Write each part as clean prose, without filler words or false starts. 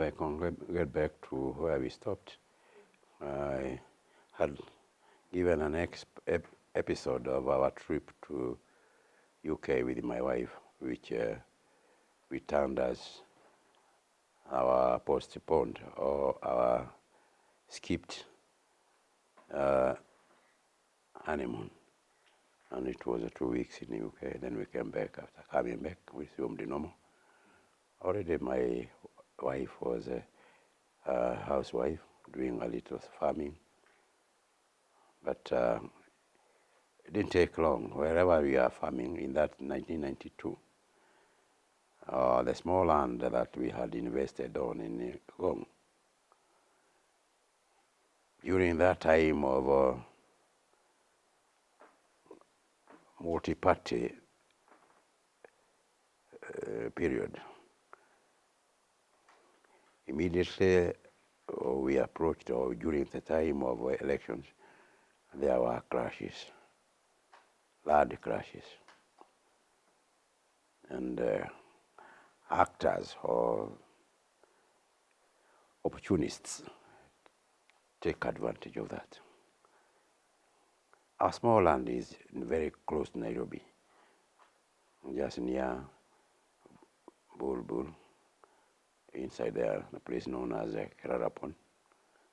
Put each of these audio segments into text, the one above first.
if I can get back to where we stopped, I had given an episode of our trip to UK with my wife, which we termed as our postponed or our skipped honeymoon. And it was 2 weeks in the UK. Then we came back. After coming back, we resumed normal. Already my wife was a housewife doing a little farming. But it didn't take long. Wherever we are farming in that 1992, the small land that we had invested on in Gong, during that time of multi-party period, immediately we approached, or during the time of elections, there were clashes, large clashes. And actors or opportunists take advantage of that. Our small land is very close to Nairobi, just near Bulbul, inside there, a place known as Kerarapon.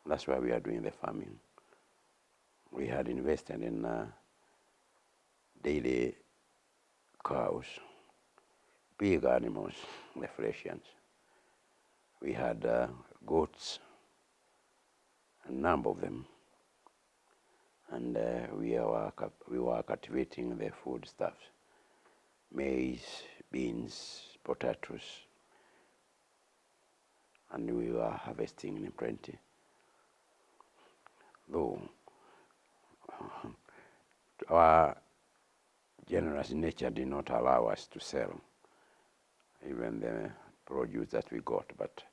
That's where we are doing the farming. We had invested in daily cows, big animals, the Fresians. We had goats, a number of them. And we were cultivating the foodstuffs, maize, beans, potatoes, and we were harvesting in plenty. Though our generous nature did not allow us to sell even the produce that we got, but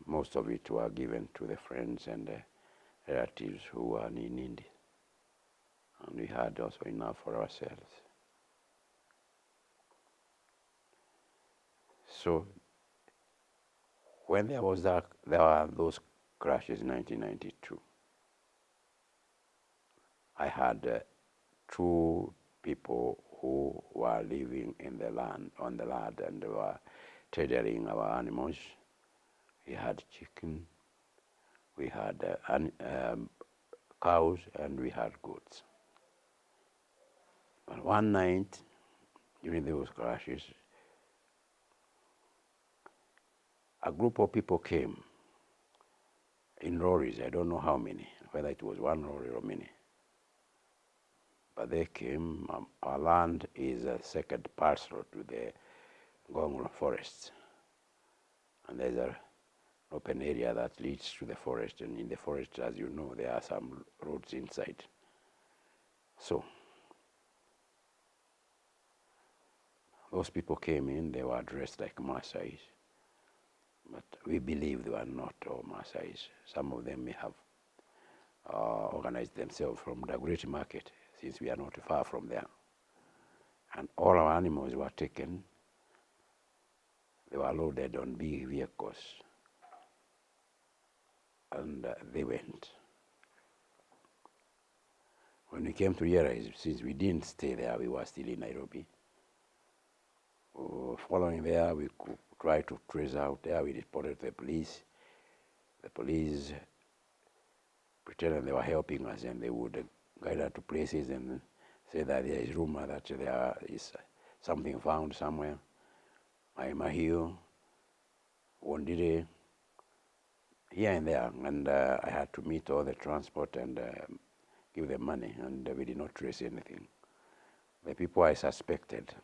most of it were given to the friends and relatives who were in need. And we had also enough for ourselves. So when there were those crashes in 1992, I had two people who were living in the land, on the land, and were tethering our animals. We had chicken, we had cows, and we had goats. But one night, during those crashes, a group of people came in lorries. I don't know how many, whether it was one lorry or many. But they came. Our land is a second parcel to the Ngong forests. And there's an open area that leads to the forest. And in the forest, as you know, there are some roads inside. So those people came in. They were dressed like Maasais. But we believe they were not all Maasais. Some of them may have organized themselves from the Great Market, since we are not far from there. And all our animals were taken. They were loaded on big vehicles. And they went. When we came to realize, since we didn't stay there, we were still in Nairobi. Following there, we could try to trace out there. We reported to the police. The police pretended they were helping us, and they would guide us to places and say that there is rumor that there is something found somewhere. Mahio, Wondire, here and there. And I had to meet all the transport and give them money, and we did not trace anything. The people I suspected,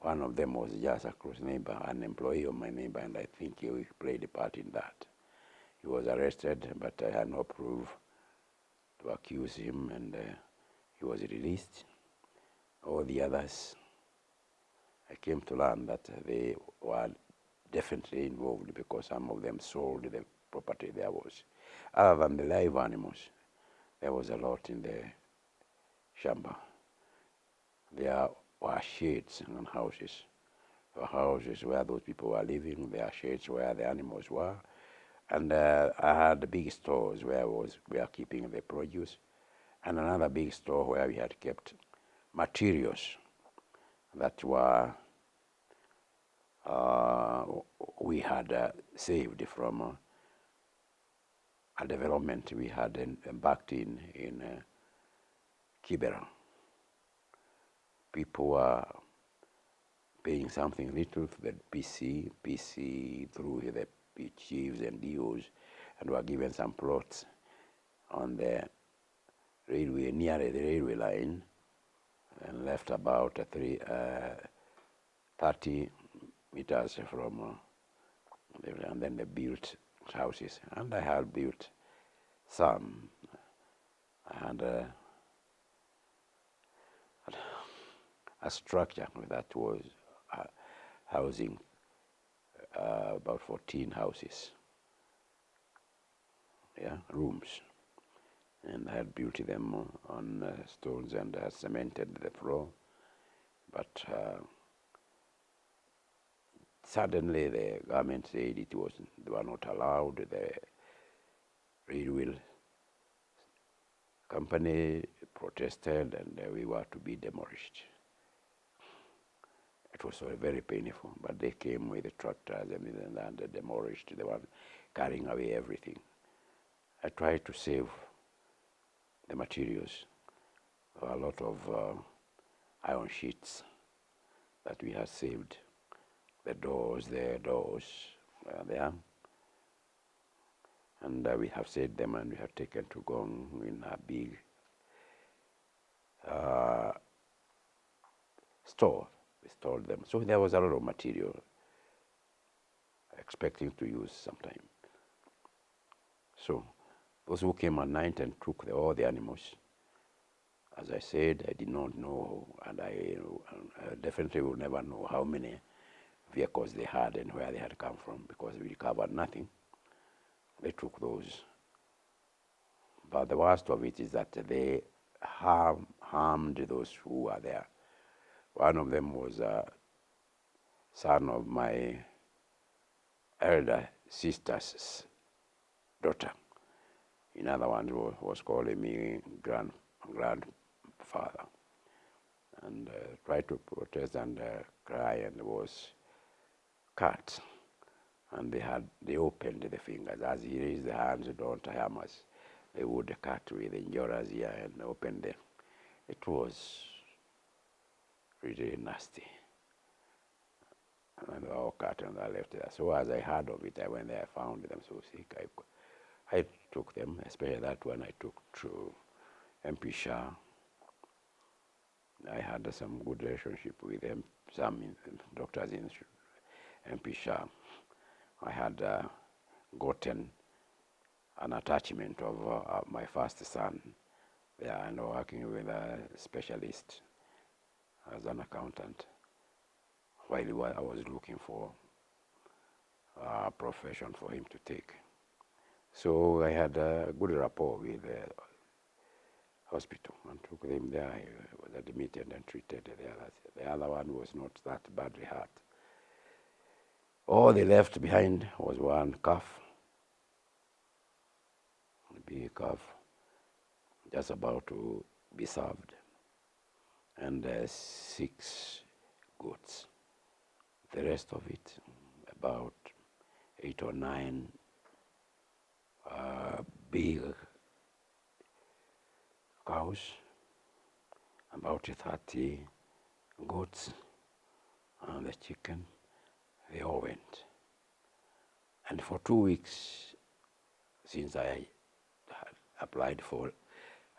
one of them was just a close neighbor, an employee of my neighbor, and I think he played a part in that. He was arrested, but I had no proof to accuse him, and he was released. All the others, I came to learn that they were definitely involved, because some of them sold the property there was. Other than the live animals, there was a lot in the shamba. There were sheds and houses There were houses where those people were living, there are sheds where the animals were, and I had big stores where we are keeping the produce, and another big store where we had kept materials that were we had saved from a development we had embarked in Kibera. People were paying something little to the PC through the chiefs and DOs, and were given some plots on the railway, near the railway line, and left about 30 meters from, and then they built houses, and I had built some. I had a structure that was housing about 14 houses, rooms, and I had built them on stones and cemented the floor, but suddenly the government said they were not allowed. The railway company protested, and we were to be demolished. It was very painful, but they came with the tractors and they demolished. They were carrying away everything. I tried to save the materials. There were a lot of iron sheets that we had saved. The doors were there. And we have saved them, and we have taken to Gong in a big store. We stored them. So there was a lot of material expecting to use sometime. So those who came at night and took all the animals, as I said, I did not know, and I definitely will never know how many vehicles they had and where they had come from, because we recovered nothing. They took those. But the worst of it is that they harmed those who were there. One of them was a son of my elder sister's daughter. Another one was calling me grandfather, and tried to protest and cry, and was cut. And they opened the fingers. As he raised the hands, don't harm us, they would cut with the injurious here and open them. It was really nasty. And they were all cut and I left there. So as I heard of it, I went there, I found them so sick. I took them, especially that one I took to MP Shah. I had some good relationship with them, some doctors in MP Shah. I had gotten an attachment of my first son there, and working with a specialist as an accountant while I was looking for a profession for him to take. So I had a good rapport with the hospital and took him there. He was admitted and treated there. The other one was not that badly hurt. All they left behind was one calf, a big calf, just about to be served, and 6 goats. The rest of it, about 8 or 9 big cows, about 30 goats, and the chicken. They all went. And for 2 weeks, since I had applied for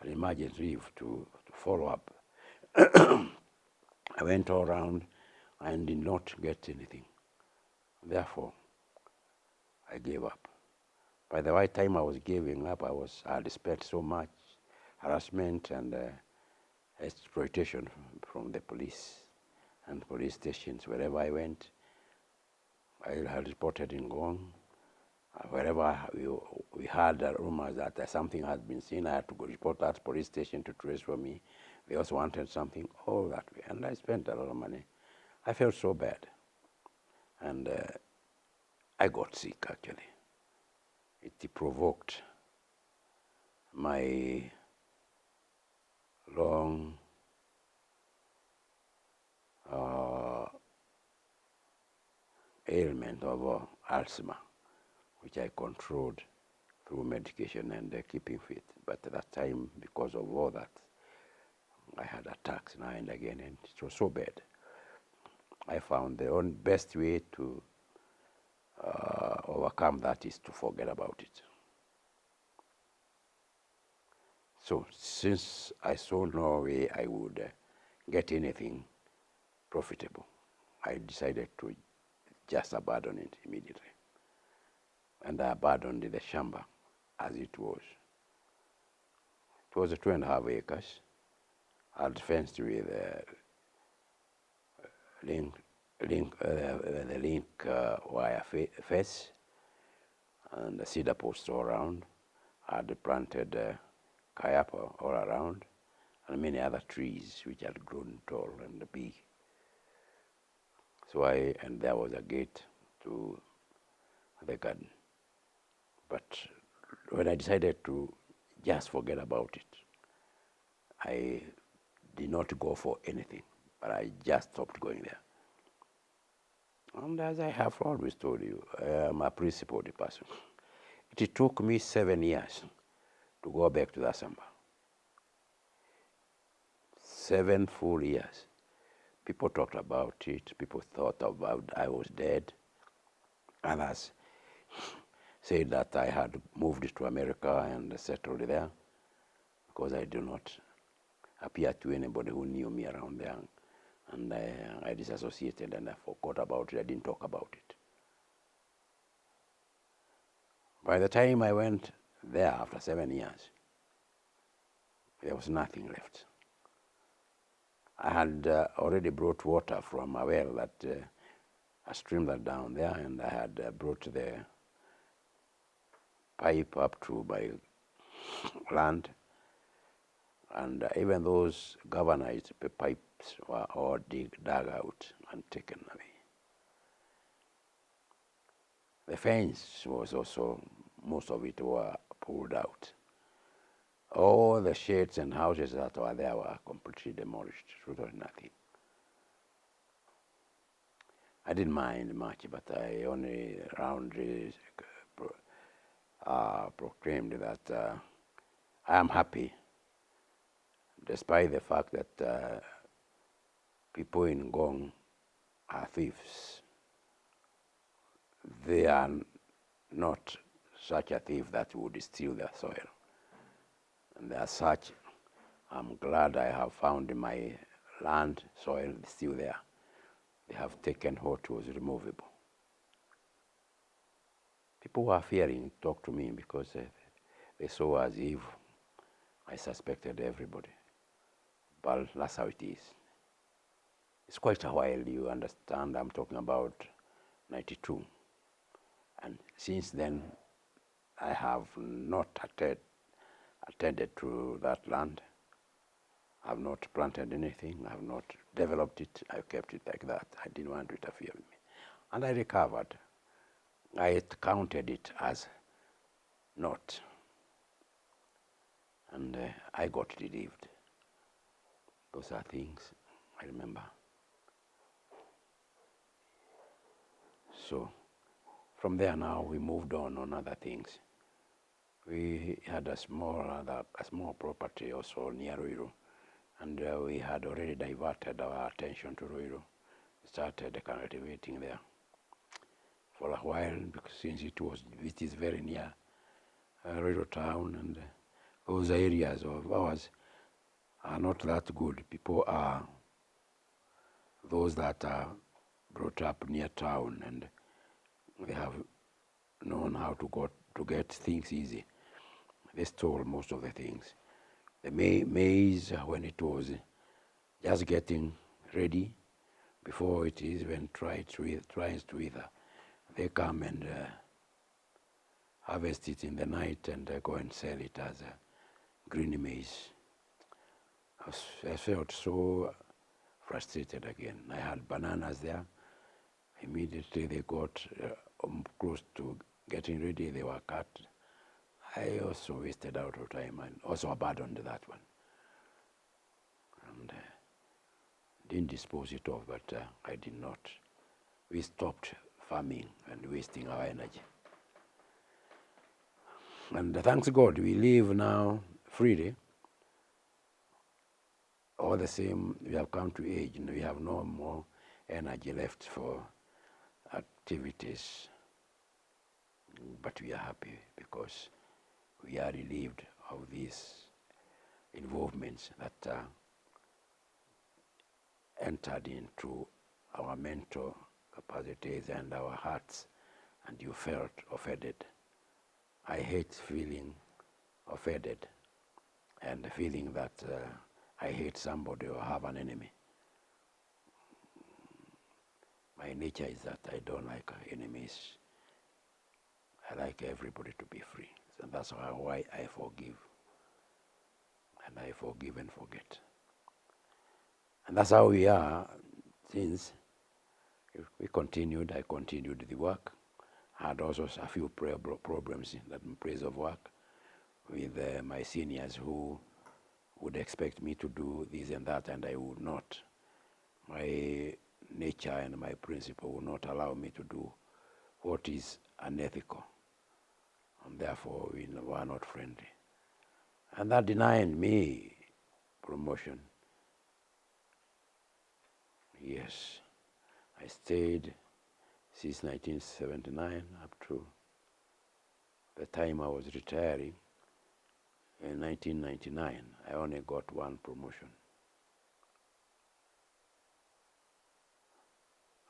an emergency leave to follow up, I went all around and did not get anything. Therefore, I gave up. By the right time I was giving up, I had spent so much harassment and exploitation from the police and police stations. Wherever I went, I had reported in Gong. Wherever we had rumors that something had been seen, I had to go report that police station to trace for me. They also wanted something all that way, and I spent a lot of money. I felt so bad. And I got sick actually. It provoked my long ailment of asthma, which I controlled through medication and keeping fit. But at that time, because of all that, I had attacks now and again, and it was so bad. I found the only best way to overcome that is to forget about it. So since I saw no way I would get anything profitable, I decided to just abandon it immediately. And I abandoned the shamba as it was. It was 2.5 acres. I had fenced with the link wire fence and the cedar posts all around. I had planted kayapa all around and many other trees which had grown tall and big. So and there was a gate to the garden. But when I decided to just forget about it, I did not go for anything, but I just stopped going there. And as I have always told you, I am a principled person. It took me 7 years to go back to that samba. 7 full years. People talked about it. People thought about I was dead. Others said that I had moved to America and settled there because I do not appear to anybody who knew me around there. And I disassociated and I forgot about it. I didn't talk about it. By the time I went there after 7 years, there was nothing left. I had already brought water from a well that a stream that down there, and I had brought the pipe up to my land, and even those galvanized pipes were all dug out and taken away. The fence was also, most of it were pulled out. All the sheds and houses that were there were completely demolished, so there was nothing. I didn't mind much, but I only roundly proclaimed that I am happy, despite the fact that people in Ngong are thieves. They are not such a thief that would steal their soil. And as such, I'm glad I have found my land soil still there. They have taken what was removable. People were fearing to talk to me because they saw as if I suspected everybody. But that's how it is. It's quite a while, you understand. I'm talking about 92. And since then, I have not attended to that land. I've not planted anything. I've not developed it. I kept it like that. I didn't want to interfere with me. And I recovered. I counted it as not. And I got relieved. Those are things I remember. So from there now we moved on other things. We had a small property also near Ruiru, and we had already diverted our attention to Ruiru. We started cultivating there for a while, because since it is very near Ruiru town, and those areas of ours are not that good. People are those that are brought up near town, and they have known how to get things easy. They stole most of the things. The maize, when it was just getting ready, before it even tries to wither, they come and harvest it in the night and go and sell it as green maize. I felt so frustrated again. I had bananas there. Immediately they got close to getting ready, they were cut. I also wasted out of time and also abandoned that one. And didn't dispose it off, but I did not. We stopped farming and wasting our energy. And thanks God, we live now freely. All the same, we have come to age and we have no more energy left for activities. But we are happy because we are relieved of these involvements that entered into our mental capacities and our hearts, and you felt offended. I hate feeling offended and feeling that I hate somebody or have an enemy. My nature is that I don't like enemies. I like everybody to be free. So that's why I forgive. And I forgive and forget. And that's how we are since we continued. I continued the work. I had also a few problems in that place of work with my seniors who would expect me to do this and that, and I would not. My nature and my principle would not allow me to do what is unethical, and therefore we were not friendly. And that denied me promotion. Yes, I stayed since 1979 up to the time I was retiring in 1999. I only got one promotion.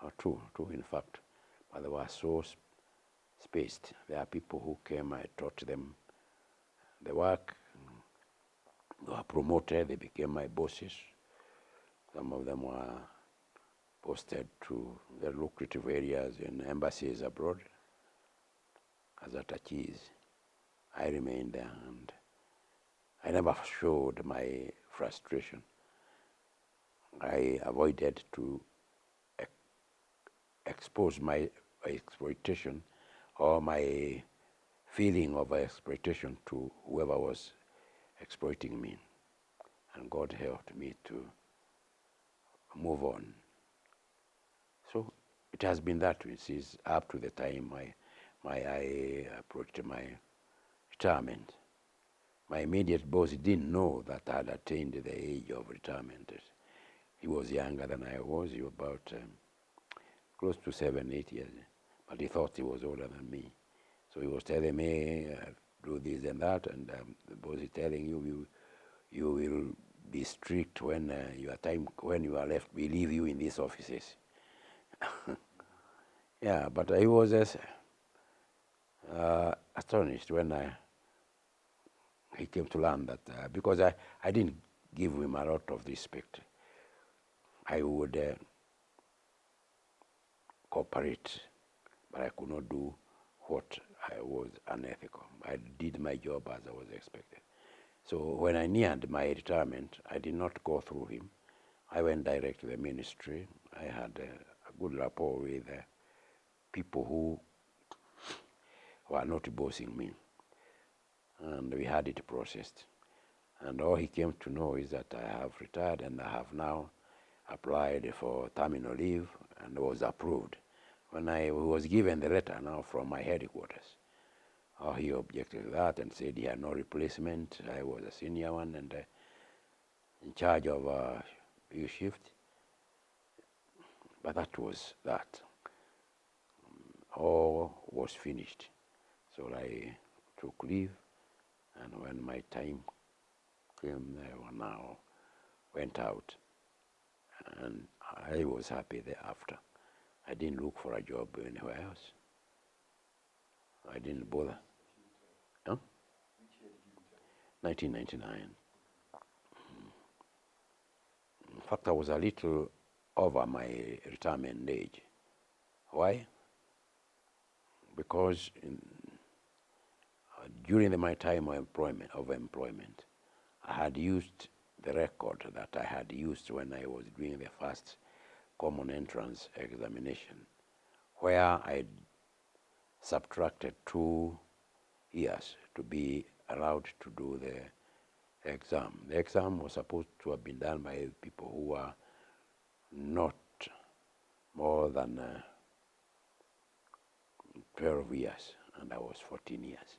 Or two in fact, but they were so spaced. There are people who came, I taught them the work, they were promoted, they became my bosses. Some of them were posted to the lucrative areas in embassies abroad as attachés. I remained there and I never showed my frustration. I avoided to expose my exploitation or my feeling of exploitation to whoever was exploiting me. And God helped me to move on. So it has been that way since up to the time I approached my retirement. My immediate boss didn't know that I had attained the age of retirement. He was younger than I was. He was about close to 7, 8 years, but he thought he was older than me. So he was telling me, do this and that, and the boss is telling you, you will be strict when when you are left. We leave you in these offices. Yeah, but I was astonished when he came to learn that because I didn't give him a lot of respect. I would cooperate, but I could not do what I was unethical. I did my job as I was expected. So when I neared my retirement, I did not go through him. I went direct to the ministry. I had a good rapport with people who were not bossing me. And we had it processed. And all he came to know is that I have retired and I have now applied for terminal leave and was approved. When I was given the letter now from my headquarters, he objected to that and said he had no replacement. I was a senior one and in charge of a shift. But that was that. All was finished. So I took leave, and when my time came, I now went out, and I was happy thereafter. I didn't look for a job anywhere else. I didn't bother. Huh? 1999. In fact, I was a little over my retirement age. Why? Because during my time of employment, I had used the record that I had used when I was doing the first common entrance examination. where I subtracted 2 years to be allowed to do the exam. The exam was supposed to have been done by people who were not more than 12 years, and I was 14 years.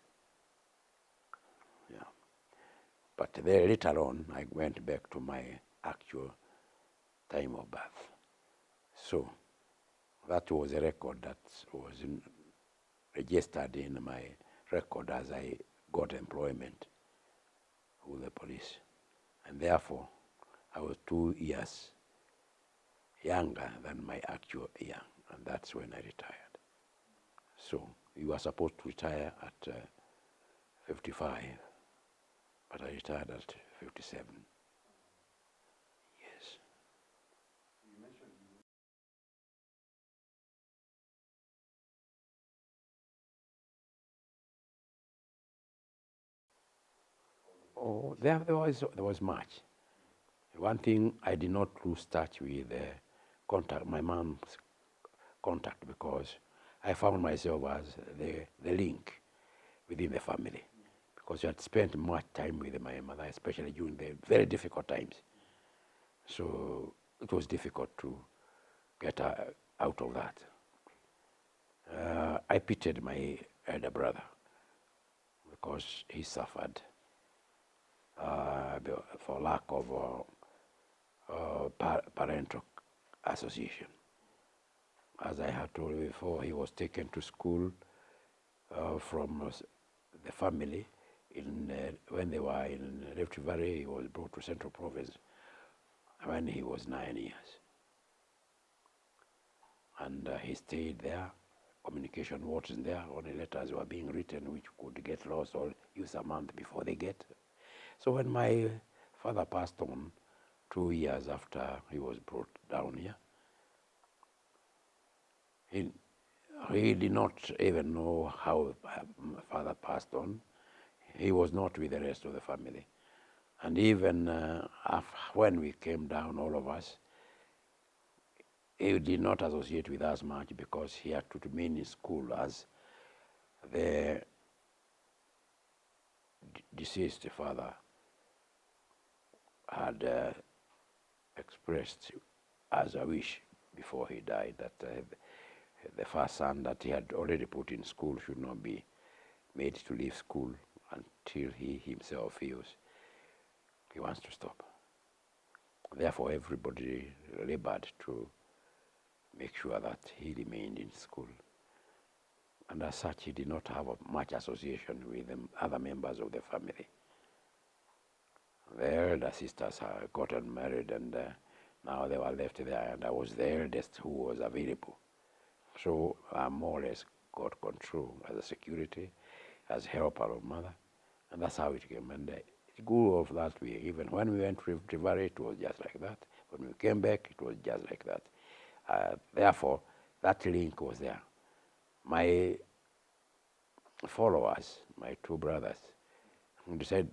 Yeah. But then later on, I went back to my actual time of birth. So that was a record that was registered in my record as I got employment with the police. And therefore, I was 2 years younger than my actual year, and that's when I retired. So you were supposed to retire at 55, but I retired at 57. Yes. You mentioned Oh, there was much. One thing, I did not lose touch with contact, my mom's contact, because I found myself as the link within the family, because I had spent much time with my mother, especially during the very difficult times. So it was difficult to get out of that. I pitied my elder brother because he suffered for lack of parental association. As I had told you before, he was taken to school from the family. When they were in Rift Valley, he was brought to Central Province when he was 9 years. And he stayed there. Communication wasn't there. Only letters were being written which could get lost or use a month before they get. So when my father passed on 2 years after he was brought down here, he did not even know how my father passed on. He was not with the rest of the family. And even when we came down, all of us, he did not associate with us much because he had to remain in school as the deceased father had expressed as a wish before he died that the first son that he had already put in school should not be made to leave school until he himself feels he wants to stop. Therefore, everybody labored to make sure that he remained in school. And as such, he did not have much association with the other members of the family. The elder sisters had gotten married, and now they were left there, and I was the eldest who was available. So I more or less got control as a security, as helper of mother, and that's how it came. And it grew off that way. Even when we went to Rift Valley, it was just like that. When we came back, it was just like that. Therefore, that link was there. My followers, my 2 brothers, decided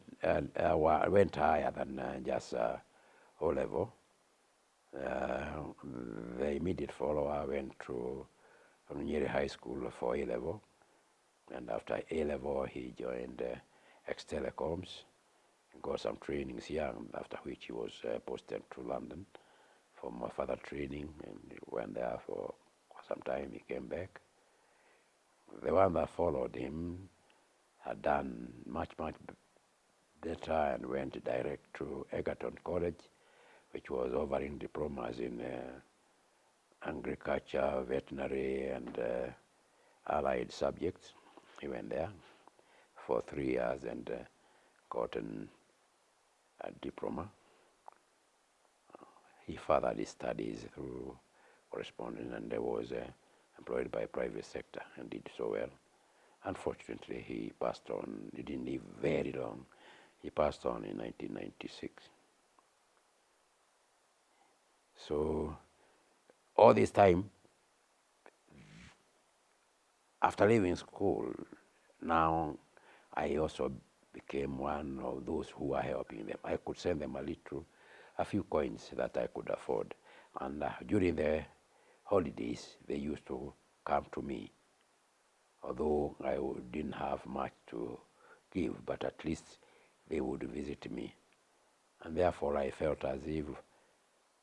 went higher than just O-level. The immediate follower went to Nyeri High School for A-level, and after A-level he joined Ex-Telecoms, got some trainings here, and after which he was posted to London for more further training, and he went there for some time. He came back. The one that followed him had done much better and went direct to Egerton College, which was offering diplomas in agriculture, veterinary, and allied subjects. He went there for 3 years and gotten a diploma. He furthered his studies through correspondence, and was employed by private sector and did so well. Unfortunately, he passed on. He didn't live very long. He passed on in 1996. So all this time, after leaving school, now I also became one of those who are helping them. I could send them a few coins that I could afford. And during the holidays, they used to come to me, although didn't have much to give, but at least they would visit me. And therefore I felt as if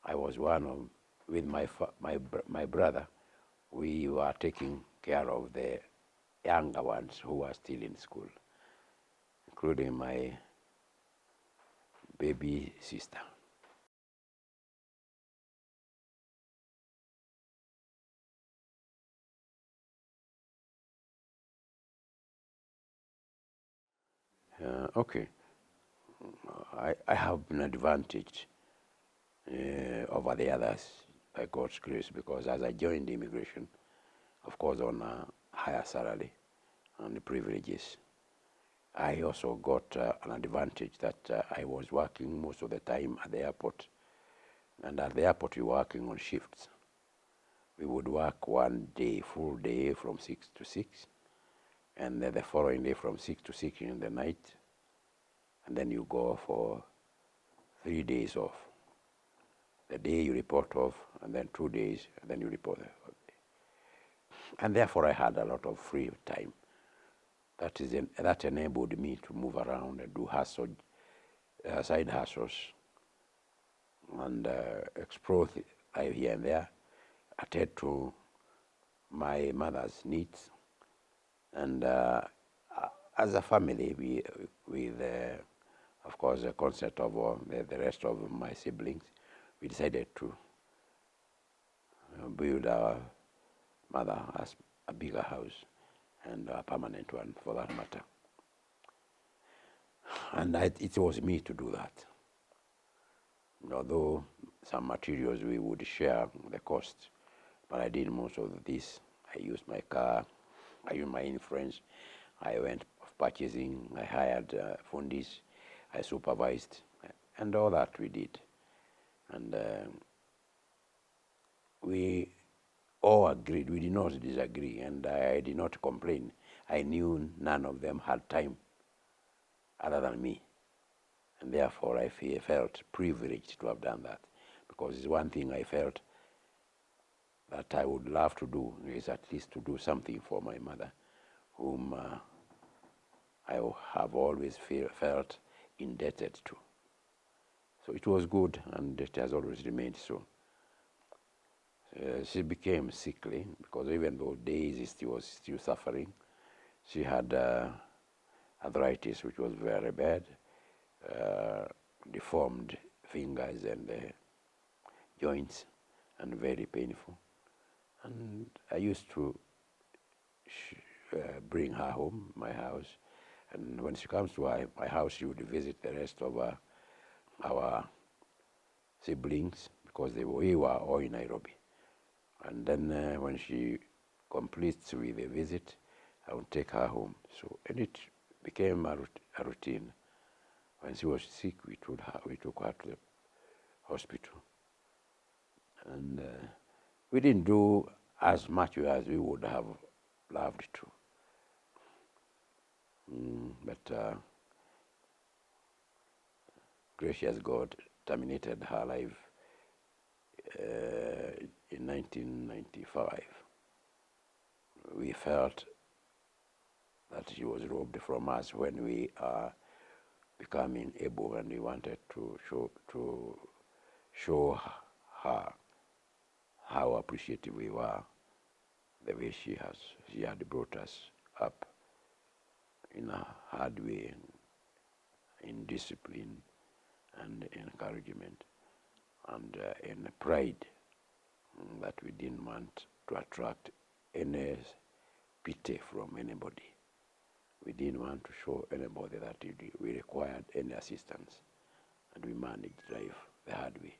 I was one of, with my brother, we were taking care of the younger ones who were still in school, including my baby sister. Okay, I have an advantage over the others by God's grace, because as I joined immigration, of course on a higher salary and the privileges, I also got an advantage that I was working most of the time at the airport. And at the airport, we were working on shifts. We would work one day, full day from 6 to 6, and then the following day from 6 to 6 in the night, and then you go for 3 days off. The day you report off, and then 2 days, and then you report. And therefore I had a lot of free time. That enabled me to move around and do side hustles, and explore life here and there, attend to my mother's needs. And as a family, with of course the consent of the rest of my siblings, we decided to build our mother as a bigger house, and a permanent one for that matter. And it was me to do that. Although some materials we would share the cost, but I did most of this. I used my car, I used my influence, I went purchasing, I hired fundis, I supervised, and all that we did. And we all agreed, we did not disagree, and I did not complain. I knew none of them had time other than me. And therefore I felt privileged to have done that, because it's one thing I felt that I would love to do, is at least to do something for my mother, whom I have always felt indebted to. So it was good, and it has always remained so. She became sickly, because even though days she was still suffering, she had arthritis, which was very bad, deformed fingers and joints, and very painful. And I used to bring her home, my house, and when she comes to my house, she would visit the rest of our siblings, because we were all in Nairobi. And then when she completes with a visit, I would take her home. So, and it became a routine. When she was sick, we took her to the hospital. And we didn't do as much as we would have loved to. But gracious God terminated her life in 1995. We felt that she was robbed from us when we are becoming able, and we wanted to show her how appreciative we were, the way she had brought us up in a hard way, in discipline and encouragement, and in pride, that we didn't want to attract any pity from anybody. We didn't want to show anybody that we required any assistance, and we managed life the hard way.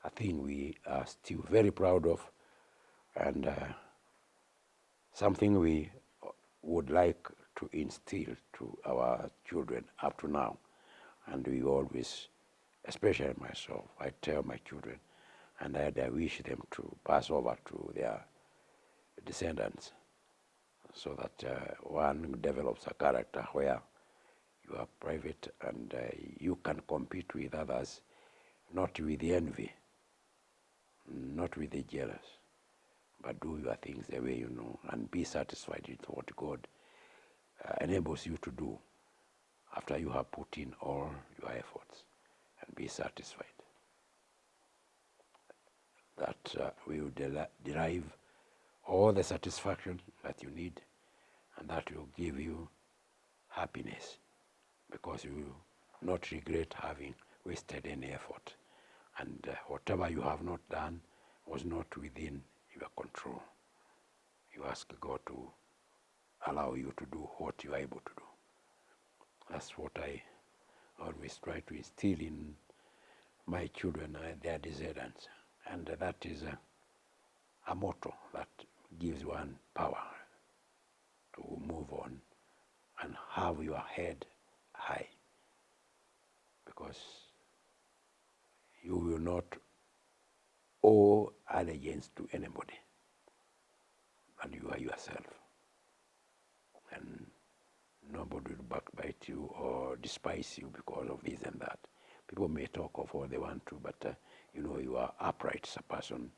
A thing we are still very proud of, and something we would like to instill to our children up to now. And we always, especially myself, I tell my children, and I wish them to pass over to their descendants, so that one develops a character where you are private and you can compete with others, not with the envy, not with the jealous, but do your things the way you know, and be satisfied with what God enables you to do after you have put in all your efforts, and be satisfied. That will derive all the satisfaction that you need, and that will give you happiness, because you will not regret having wasted any effort, and whatever you have not done was not within your control. You ask God to allow you to do what you are able to do. That's what I always try to instill in my children, their descendants, and that is a motto that gives one power to move on and have your head high, because you will not owe allegiance to anybody, and you are yourself, and nobody will backbite you or despise you because of this and that. People may talk of what they want to, but you know you are upright as a person,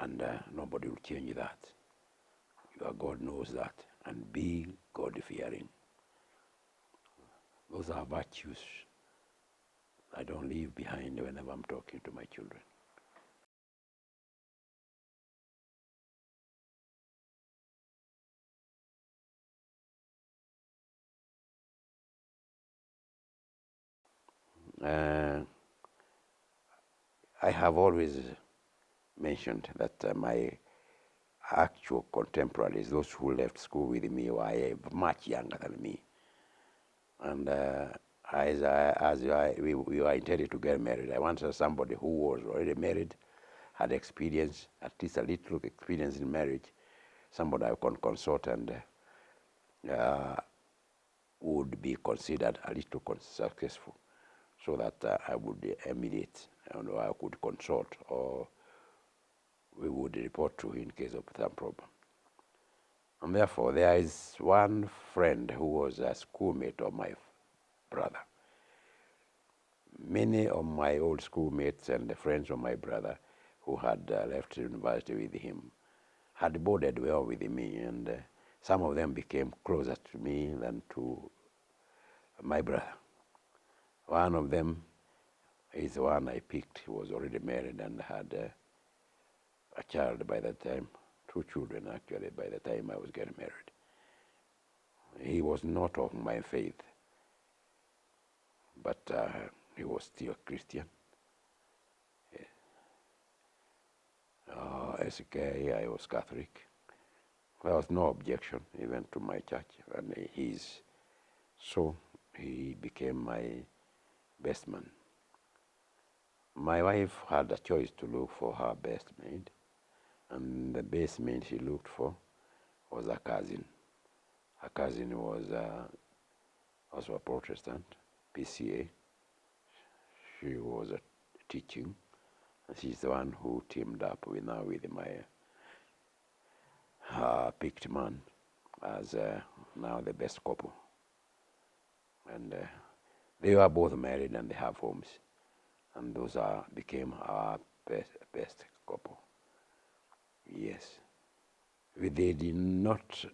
and nobody will change that. Your God knows that, and be God-fearing. Those are virtues I don't leave behind whenever I'm talking to my children. I have always mentioned that my actual contemporaries, those who left school with me, were much younger than me. And we were intended to get married, I wanted somebody who was already married, had experience, at least a little experience in marriage, somebody I can consult and would be considered a little successful, so that I would emulate, and I could consult, or we would report to in case of some problem. And therefore, there is one friend who was a schoolmate of my brother. Many of my old schoolmates and the friends of my brother who had left university with him had boarded well with me, and some of them became closer to me than to my brother. One of them is the one I picked. He was already married and had a child by that time, 2 children actually, by the time I was getting married. He was not of my faith, but he was still a Christian. As a gay, I was Catholic. There was no objection even to my church, and so he became my best man. My wife had a choice to look for her best maid, and the best maid she looked for was a cousin. Her cousin was also a Protestant, PCA. She was teaching, and she's the one who teamed up with my picked man as now the best couple. And they were both married and they have homes, and those became our best couple. Yes. They did not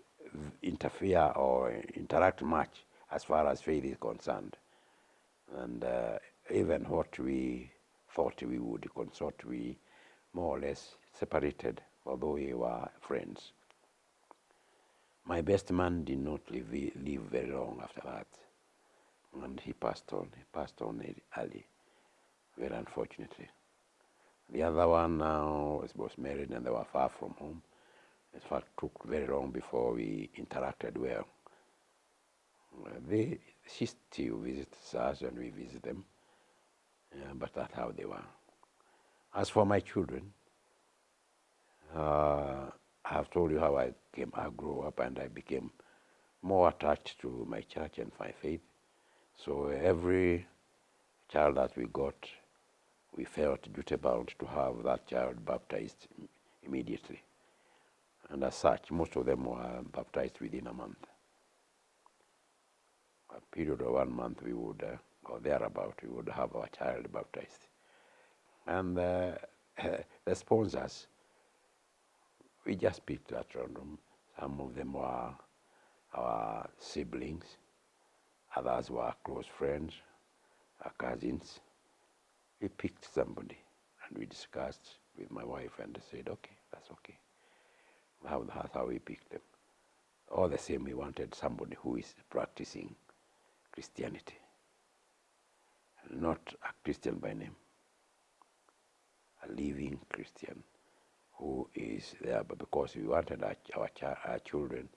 interfere or interact much as far as faith is concerned. And even what we thought we would consult, we more or less separated, although we were friends. My best man did not live very long after that, and he passed on. He passed on early, very unfortunately. The other one now was married, and they were far from home. In fact, it took very long before we interacted well. She still visits us and we visit them, but that's how they were. As for my children, I have told you how I grew up, and I became more attached to my church and my faith. So every child that we got, we felt duty-bound to have that child baptized immediately. And as such, most of them were baptized within a month. A period of 1 month, we would, or thereabout, we would have our child baptized. And the sponsors we just picked at random. Some of them were our siblings, others were close friends, our cousins. We picked somebody and we discussed with my wife and said, okay, that's okay. That's how we picked them. All the same, we wanted somebody who is practicing Christianity, not a Christian by name, a living Christian who is there, but because we wanted our children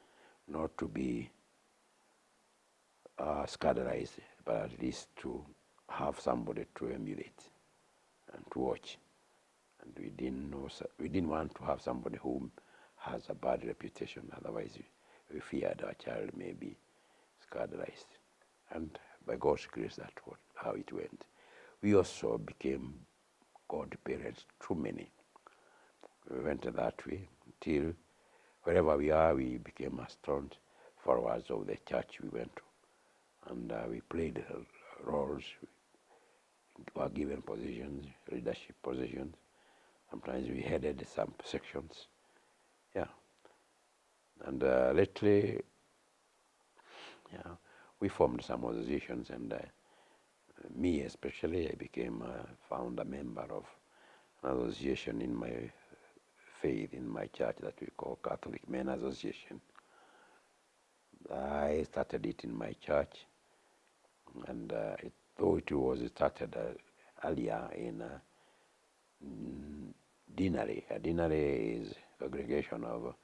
not to be scandalized, but at least to have somebody to emulate and to watch. And we didn't want to have somebody who has a bad reputation. Otherwise, we feared our child may be scandalized. And by God's grace, that's how it went. We also became godparents to many. We went that way until wherever we are, we became a staunch followers of the church we went to. And we played roles, we were given positions, leadership positions. Sometimes we headed some sections. Yeah. And lately, yeah, we formed some associations, and me especially, I became found a member of an association in my faith, in my church, that we call Catholic Men Association. I started it in my church, and though it was started earlier in deanery. A deanery is aggregation of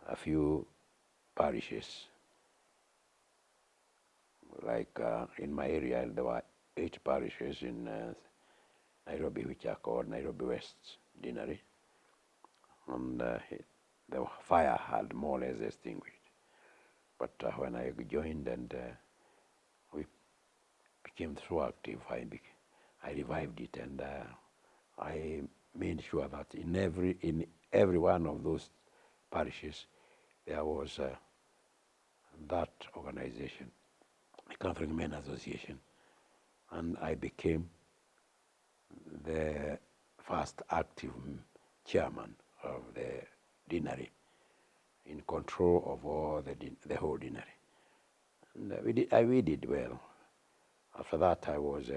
a few parishes. Like in my area, there were 8 parishes in Nairobi, which are called Nairobi West Deanery. And the fire had more or less extinguished. But when I joined and we became so active, I revived it, and I made sure that in every one of those parishes there was that organization, the Catholic Men Association, and I became the first active chairman of the deanery, in control of all the whole deanery. And we did well. After that, I was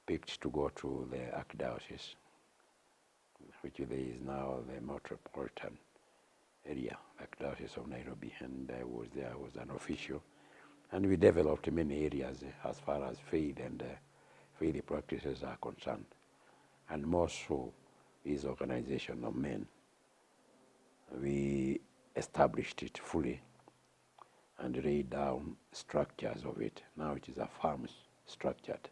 picked to go to the archdiocese, which is now the metropolitan area, archdiocese of Nairobi, and I was there. I was an official, and we developed many areas as far as faith and faith practices are concerned, and more so is organization of men. We established it fully and laid down structures of it. Now it is a firm structured.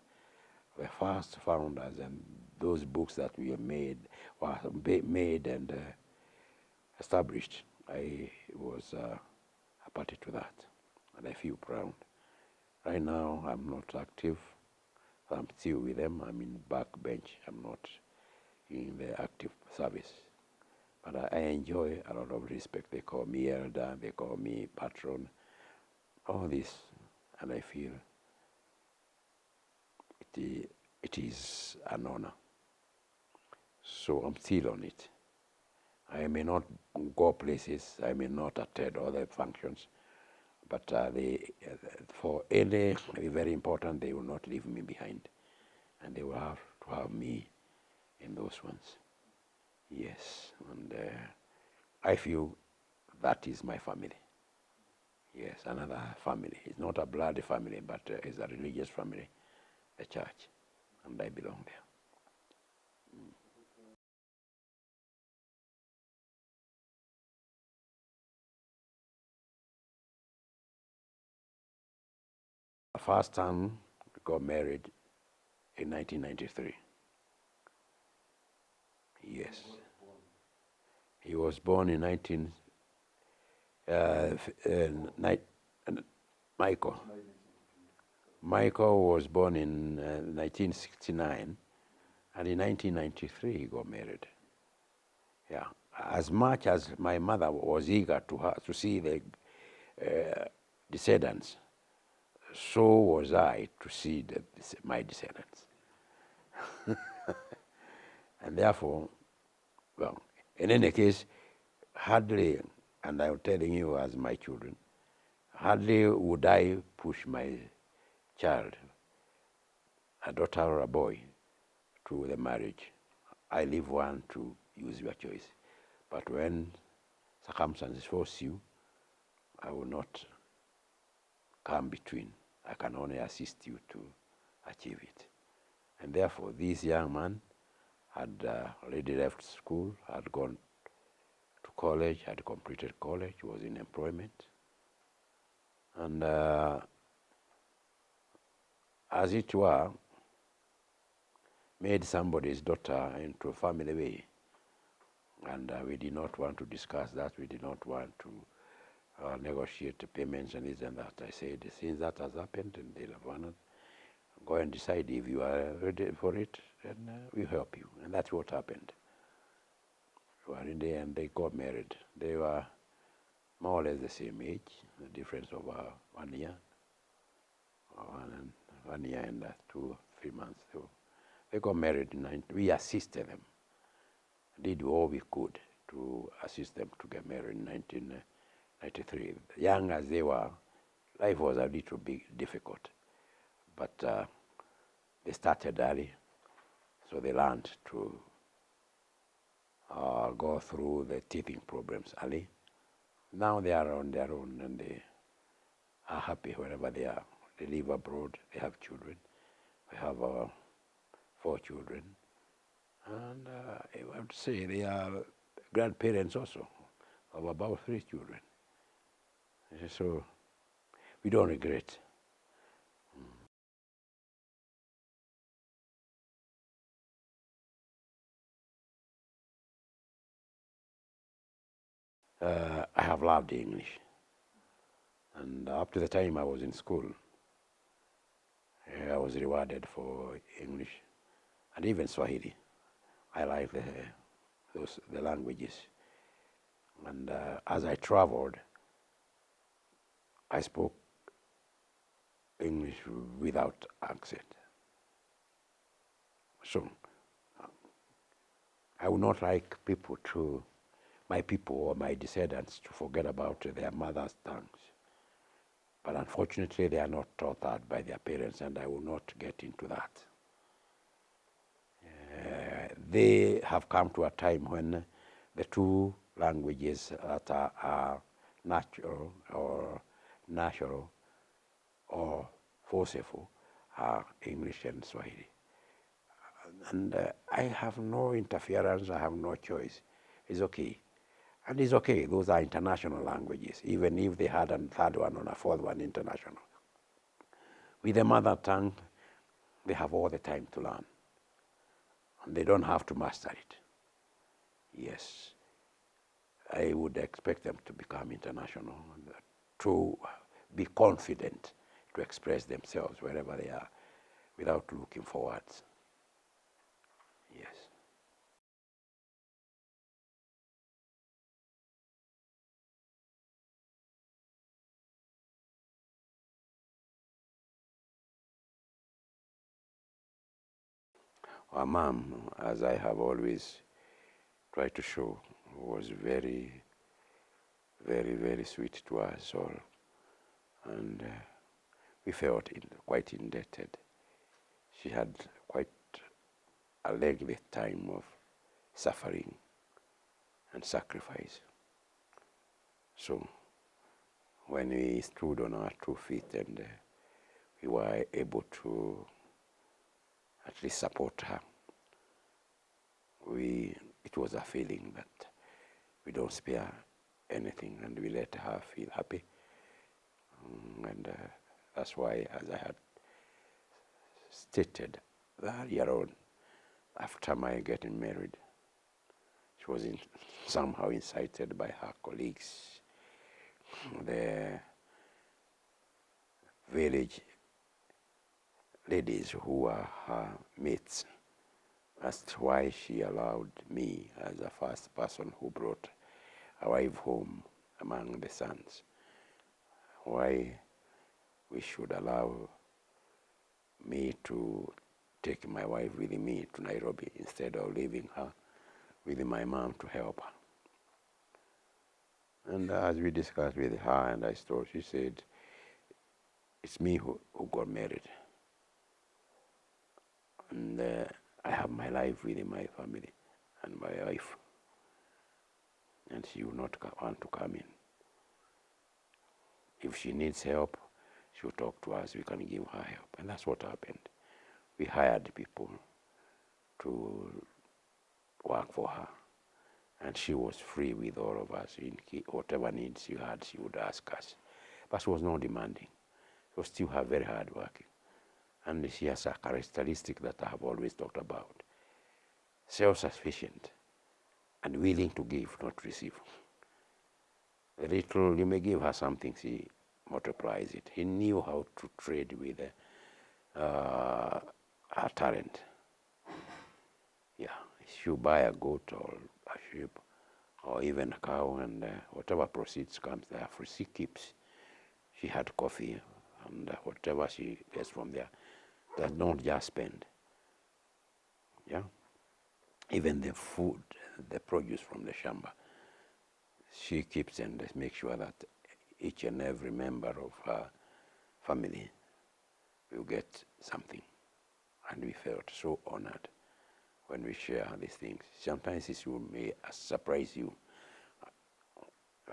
The first founders and those books that we have made were made and established. I was a party to that, and I feel proud. Right now, I'm not active. I'm still with them. I'm in backbench. I'm not in the active service. But I enjoy a lot of respect. They call me elder, they call me patron, all this, and I feel it is an honor. So I'm still on it. I may not go places, I may not attend other functions, but for any very important, they will not leave me behind, and they will have to have me in those ones. Yes, and I feel that is my family. Yes, another family. It's not a blood family, but it's a religious family, the church, and I belong there. The first son got married in 1993. Yes. He was born in Michael. Michael was born in 1969, and in 1993 he got married. Yeah. As much as my mother was eager to see the descendants, so was I to see my descendants. And therefore, well, In any case, hardly, and I'm telling you as my children, hardly would I push my child, a daughter or a boy, to the marriage. I leave one to use your choice. But when circumstances force you, I will not come between. I can only assist you to achieve it. And therefore, this young man had already left school, had gone to college, had completed college, was in employment. And as it were, made somebody's daughter into a family way. And we did not want to discuss that. We did not want to negotiate the payments and this and that. I said, since that has happened, and they'll want to go and decide if you are ready for it, then we'll help you. And that's what happened. We were in there and they got married. They were more or less the same age, the difference of 1 year, 1 year and 2, 3 months. So they got married we assisted them, did all we could to assist them to get married in 1993. Young as they were, life was a little bit difficult, but they started early, so they learned to go through the teething problems early. Now they are on their own and they are happy wherever they are. They live abroad, they have children. We have 4 children. And I have to say they are grandparents also of about 3 children. So we don't regret. I have loved English. And up to the time I was in school, I was rewarded for English and even Swahili. I like the languages. And as I traveled, I spoke English without accent. So I would not like my people or my descendants to forget about their mother's tongues. But unfortunately, they are not taught that by their parents, and I will not get into that. They have come to a time when the 2 languages that are natural or forceful are English and Swahili. And I have no interference, I have no choice. It's okay. And it's okay, those are international languages, even if they had a 3rd one or a 4th one international. With the mother tongue, they have all the time to learn. And they don't have to master it. Yes, I would expect them to become international, to be confident to express themselves wherever they are without looking forwards. Yes. Our mom, as I have always tried to show, was very, very, very sweet to us all. And we felt quite indebted. She had quite a lengthy time of suffering and sacrifice. So when we stood on our 2 feet and we were able to at least support her, it was a feeling that we don't spare anything and we let her feel happy. And that's why, as I had stated earlier on, after my getting married, she was somehow incited by her colleagues, the village ladies who were her mates, asked why she allowed me as the first person who brought a wife home among the sons, why we should allow me to take my wife with me to Nairobi instead of leaving her with my mom to help her. And as we discussed with her and I told, she said, it's me who got married. And I have my life within my family and my wife. And she will not want to come in. If she needs help, she will talk to us, we can give her help. And that's what happened. We hired people to work for her. And she was free with all of us. In whatever needs she had, she would ask us. But she was not demanding. She was still very hard working. And she has a characteristic that I have always talked about. Self-sufficient and willing to give, not receive. A little, you may give her something, she multiplies it. He knew how to trade with her talent. Yeah, she'll buy a goat or a sheep or even a cow, and whatever proceeds comes there, for she keeps. She had coffee, and whatever she gets from there, does not just spend. Yeah, even the food, the produce from the shamba, she keeps and makes sure that each and every member of her family will get something. And we felt so honored when we share these things. Sometimes it may surprise you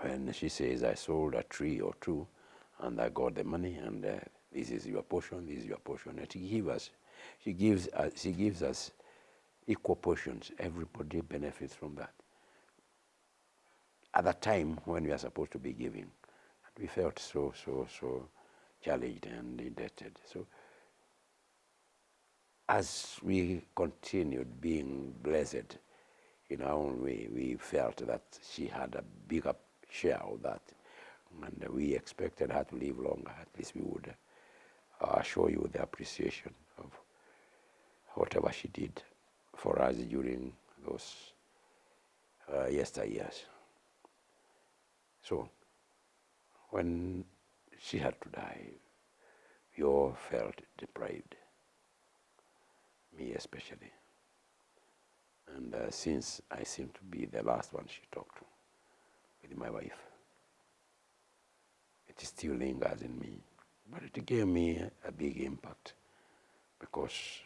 when she says, I sold a tree or two and I got the money, and this is your portion, this is your portion. And she gives us equal portions. Everybody benefits from that. At the time when we are supposed to be giving, and we felt so challenged and indebted. So as we continued being blessed in our own way, we felt that she had a bigger share of that, and we expected her to live longer. At least we would show you the appreciation of whatever she did for us during those yesteryears. So when she had to die, we all felt deprived, me especially. And since I seem to be the last one she talked to with my wife, it still lingers in me. But it gave me a big impact, because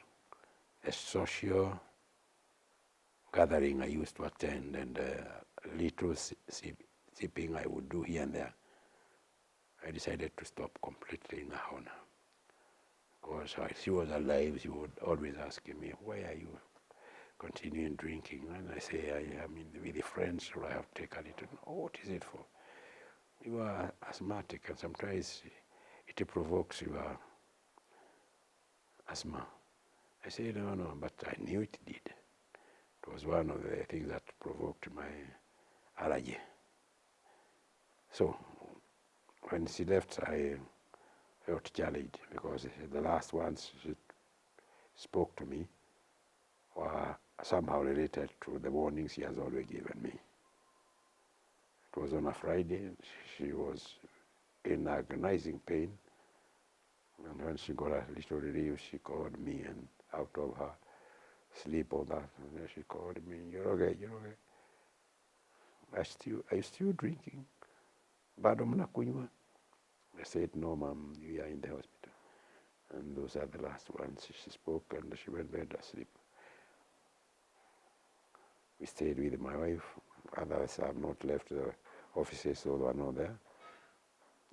a social gathering I used to attend and a little sipping I would do here and there, I decided to stop completely in her honor. Because while she was alive, she would always ask me, why are you continuing drinking? And I say, I am with the friends, so I have to take a little. Oh, what is it for? You are asthmatic, and sometimes it provokes your asthma. I said, no, but I knew it did. It was one of the things that provoked my allergy. So when she left, I felt challenged, because the last ones she spoke to me were somehow related to the warnings she has always given me. It was on a Friday. She was in agonizing pain, and when she got a little relief, she called me, and out of her sleep or that, and then she called me, you're okay, you're okay. Are you still drinking? Bado mnakunywa? I said, no, ma'am, we are in the hospital. And those are the last ones. She spoke, and she went bed asleep. We stayed with my wife. Others have not left the offices, so they are not there.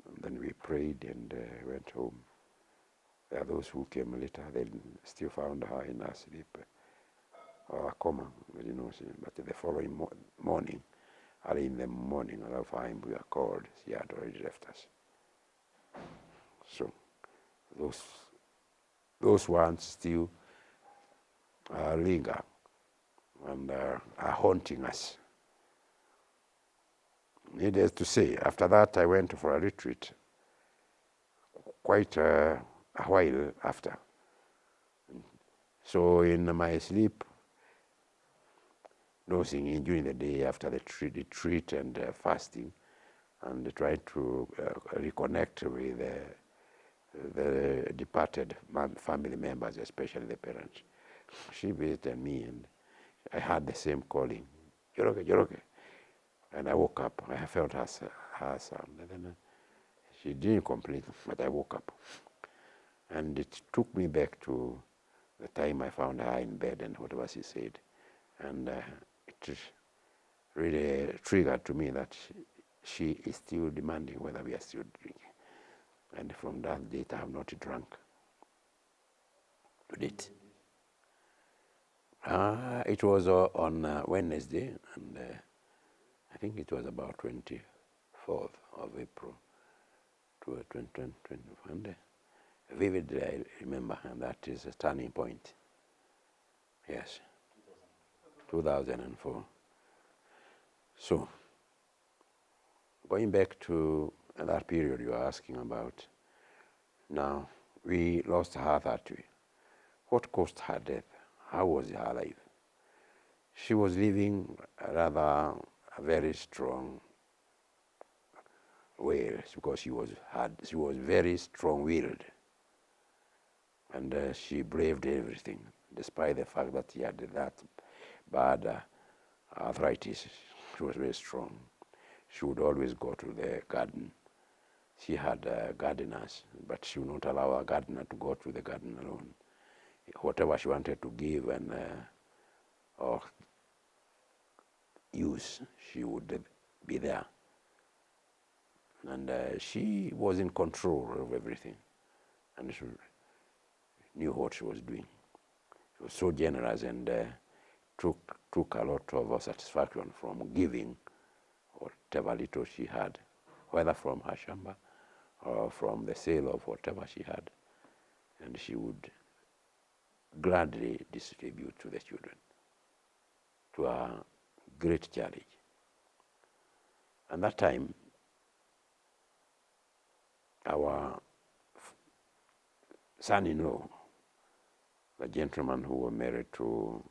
And then we prayed and went home. There are those who came later, they still found her in her sleep, or a coma, but the following morning, early in the morning, around 5, we were called. She had already left us. So those ones still linger and are haunting us. Needless to say, after that I went for a retreat quite a while after. So in my sleep, dozing during the day after the retreat and fasting, and trying to reconnect with the departed family members, especially the parents. She visited me, and I had the same calling, Joroke, Joroke. And I woke up. I felt her sound. And then she didn't complete, but I woke up. And it took me back to the time I found her in bed and whatever she said. And it really triggered to me that she is still demanding whether we are still drinking. And from that date, I have not drunk to date. It was on Wednesday, and I think it was about 24th of April to 2021. Vividly, I remember, and that is a turning point. Yes, 2004. So, going back to that period you are asking about, now, we lost her that way. What caused her death? How was her life? She was living rather a very strong way because she was very strong-willed, and she braved everything, despite the fact that she had that bad arthritis. She was very strong. She would always go to the garden. She had gardeners, but she would not allow a gardener to go to the garden alone. Whatever she wanted to give and or use, she would be there. And she was in control of everything, and she knew what she was doing. She was so generous and took a lot of satisfaction from giving whatever little she had, whether from her shamba or from the sale of whatever she had. And she would gladly distribute to the children, to a great challenge. And that time, our son-in-law, the gentleman who was married to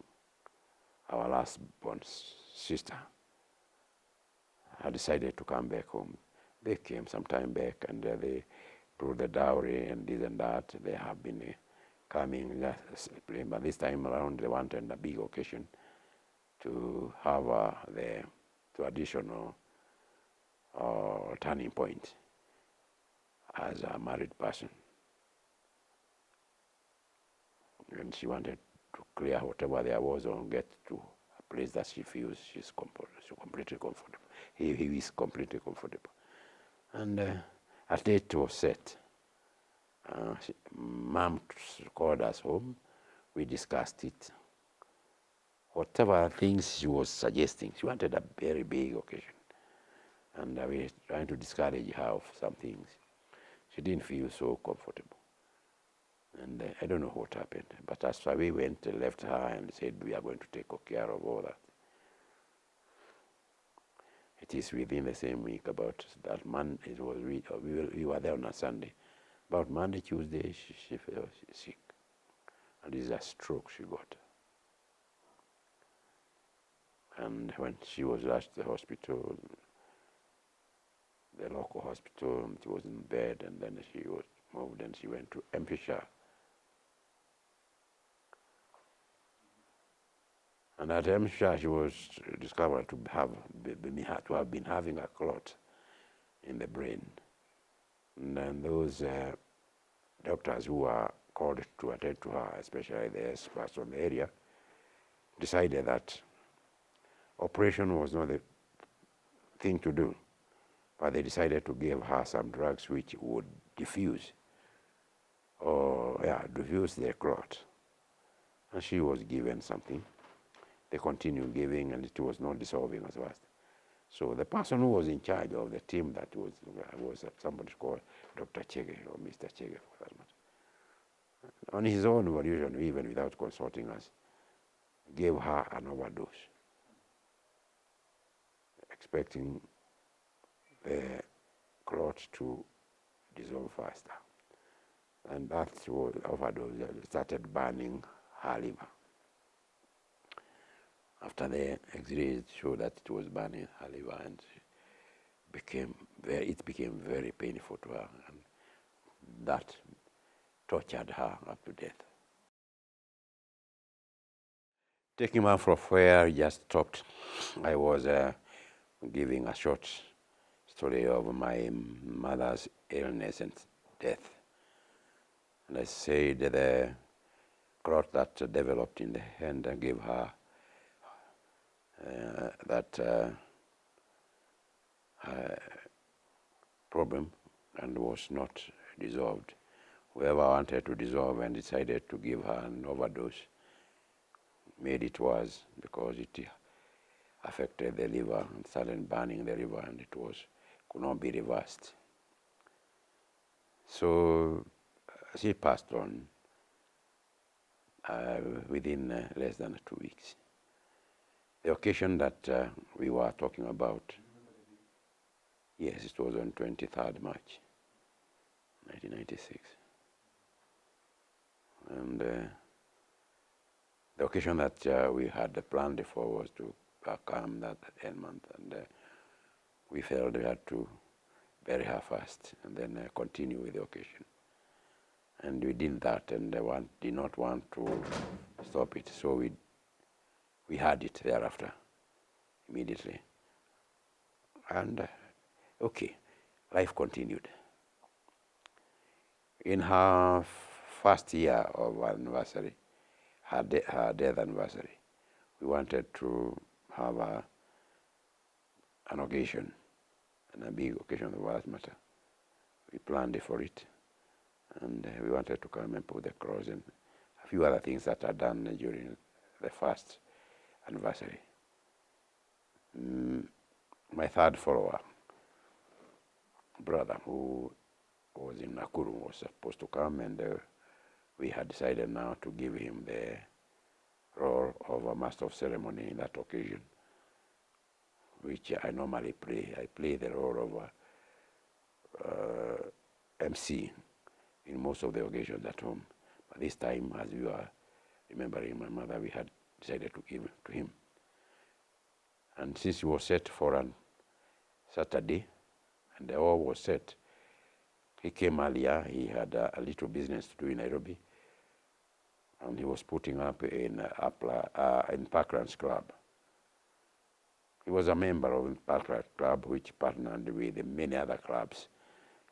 our last born sister, had decided to come back home. They came some time back, and they brought the dowry and this and that. They have been coming, but this time around they wanted a big occasion to have the additional turning point as a married person. And she wanted to clear whatever there was or get to a place that she feels she's completely comfortable. He is completely comfortable. And a date was set. Mom called us home. We discussed it. Whatever things she was suggesting, she wanted a very big occasion. And we were trying to discourage her of some things. She didn't feel so comfortable. And I don't know what happened. But as we went, left her and said, we are going to take care of all that. It is within the same week, about that Monday, we were there on a Sunday. About Monday, Tuesday, she fell sick. And it's a stroke she got. And when she was rushed to the hospital, the local hospital, she was in bed, and then she was moved and she went to Hampshire. And at Hampshire, she was discovered to have been having a clot in the brain. And then those doctors who were called to attend to her, especially the experts on the area, decided that operation was not the thing to do, but they decided to give her some drugs which would diffuse the clot. And she was given something. They continued giving, and it was not dissolving as fast. So the person who was in charge of the team that was somebody called Dr. Chege, or Mr. Chege for that matter, on his own evolution, even without consulting us, gave her an overdose, expecting the clot to dissolve faster. And that overdose started burning her liver. After the X-rays showed that it was burning her liver, and it became very painful to her, and that tortured her up to death. Taking him out from where he just stopped, I was giving a short story of my mother's illness and death. And I said the clot that developed in the hand gave her that problem and was not dissolved. Whoever wanted to dissolve and decided to give her an overdose made it worse because it affected the liver and started burning the liver, and it could not be reversed. So she passed on within less than 2 weeks. The occasion that we were talking about, yes, it was on 23rd March, 1996. And the occasion that we had planned for was to come that 10 month, and we felt we had to bury her first and then continue with the occasion. And we did that, and did not want to stop it, so we had it thereafter, immediately. And okay, life continued. In her first year of anniversary, her death anniversary, we wanted to have an occasion, and a big occasion of last matter. We planned for it, and we wanted to come and put the cross and a few other things that are done during the first anniversary. My third follower, brother, who was in Nakuru, was supposed to come, and we had decided now to give him the role of a master of ceremony in that occasion, which I normally play. I play the role of MC in most of the occasions at home. But this time, as we were remembering my mother, we had decided to give it to him. And since he was set for a Saturday, and all was set, he came earlier. He had a little business to do in Nairobi, and he was putting up in Parklands Club. He was a member of Parklands Club, which partnered with many other clubs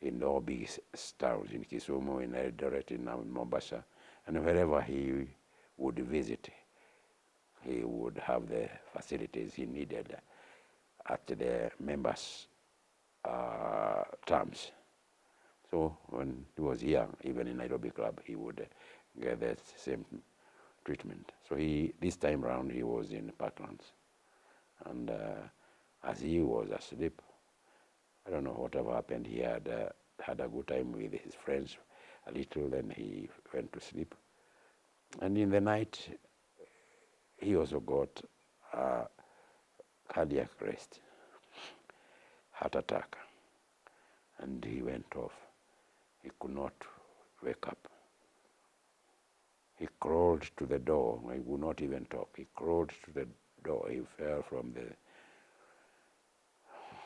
in all big towns, in Kisumu, in Eldoret, in Mombasa, and wherever he would visit, he would have the facilities he needed at the members' terms. So when he was here, even in Nairobi Club, he would get the same treatment. So this time round, he was in Parklands. And as he was asleep, I don't know whatever happened, he had a good time with his friends a little, then he went to sleep. And in the night, he also got cardiac arrest, heart attack, and he went off. He could not wake up. He crawled to the door. He would not even talk. He crawled to the door. He fell from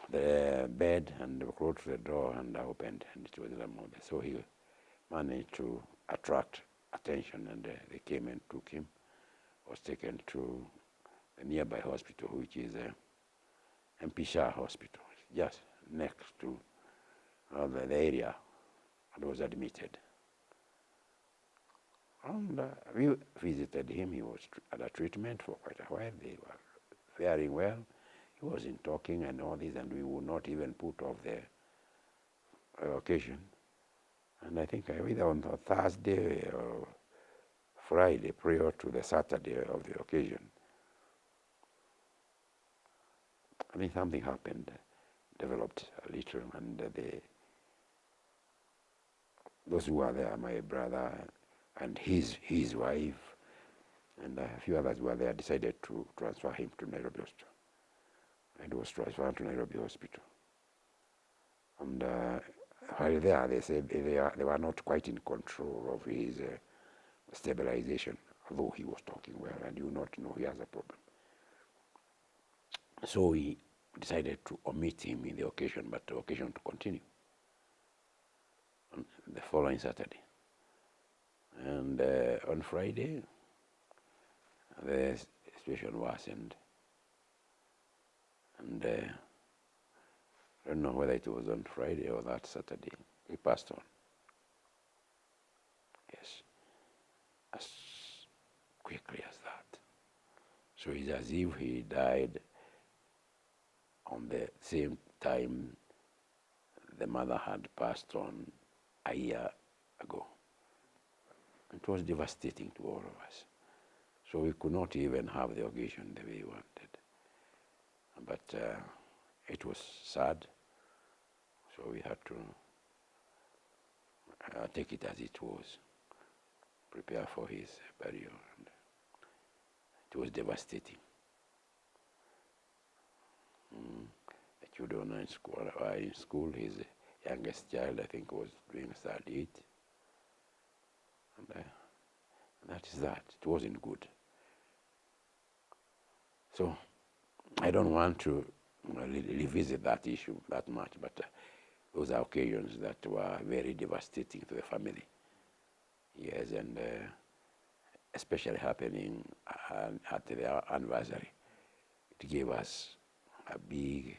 the bed and crawled to the door and opened, and it was the mother. So he managed to attract attention, and they came and took him. Was taken to a nearby hospital, which is MP Shah Hospital, just next to the area, and was admitted. And we visited him. He was under treatment for quite a while. They were faring well. He wasn't talking and all this, and we would not even put off the occasion. And I think either on the Thursday or Friday, prior to the Saturday of the occasion, I think something happened, developed a little, and those who were there, my brother and his wife, and a few others who were there, decided to transfer him to Nairobi Hospital. And he was transferred to Nairobi Hospital. And while there, they said they were not quite in control of his stabilization, although he was talking well, and you not know he has a problem. So we decided to omit him in the occasion, but the occasion to continue on the following Saturday. And on Friday, the situation worsened. And I don't know whether it was on Friday or that Saturday, he passed on. Yes, as quickly as that. So it's as if he died on the same time the mother had passed on a year ago. It was devastating to all of us. So we could not even have the occasion the way we wanted. But it was sad, so we had to take it as it was, prepare for his burial. And it was devastating. The children are in school. His youngest child, I think, was doing third 8. And that is that. It wasn't good. So I don't want to revisit that issue that much, but those are occasions that were very devastating to the family. Yes, and especially happening at their anniversary. It gave us a big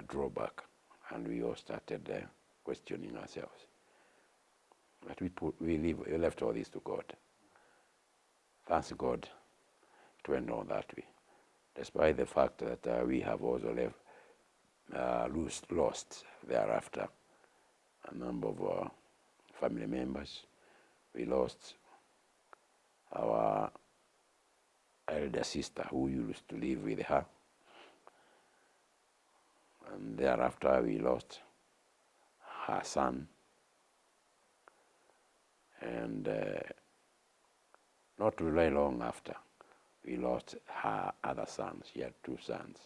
drawback, and we all started questioning ourselves. But we left all this to God. Thanks God, it went on that way, despite the fact that we have also lost thereafter a number of family members. We lost our elder sister who used to live with her, and thereafter we lost her son, and not very long after we lost her other sons. She had 2 sons,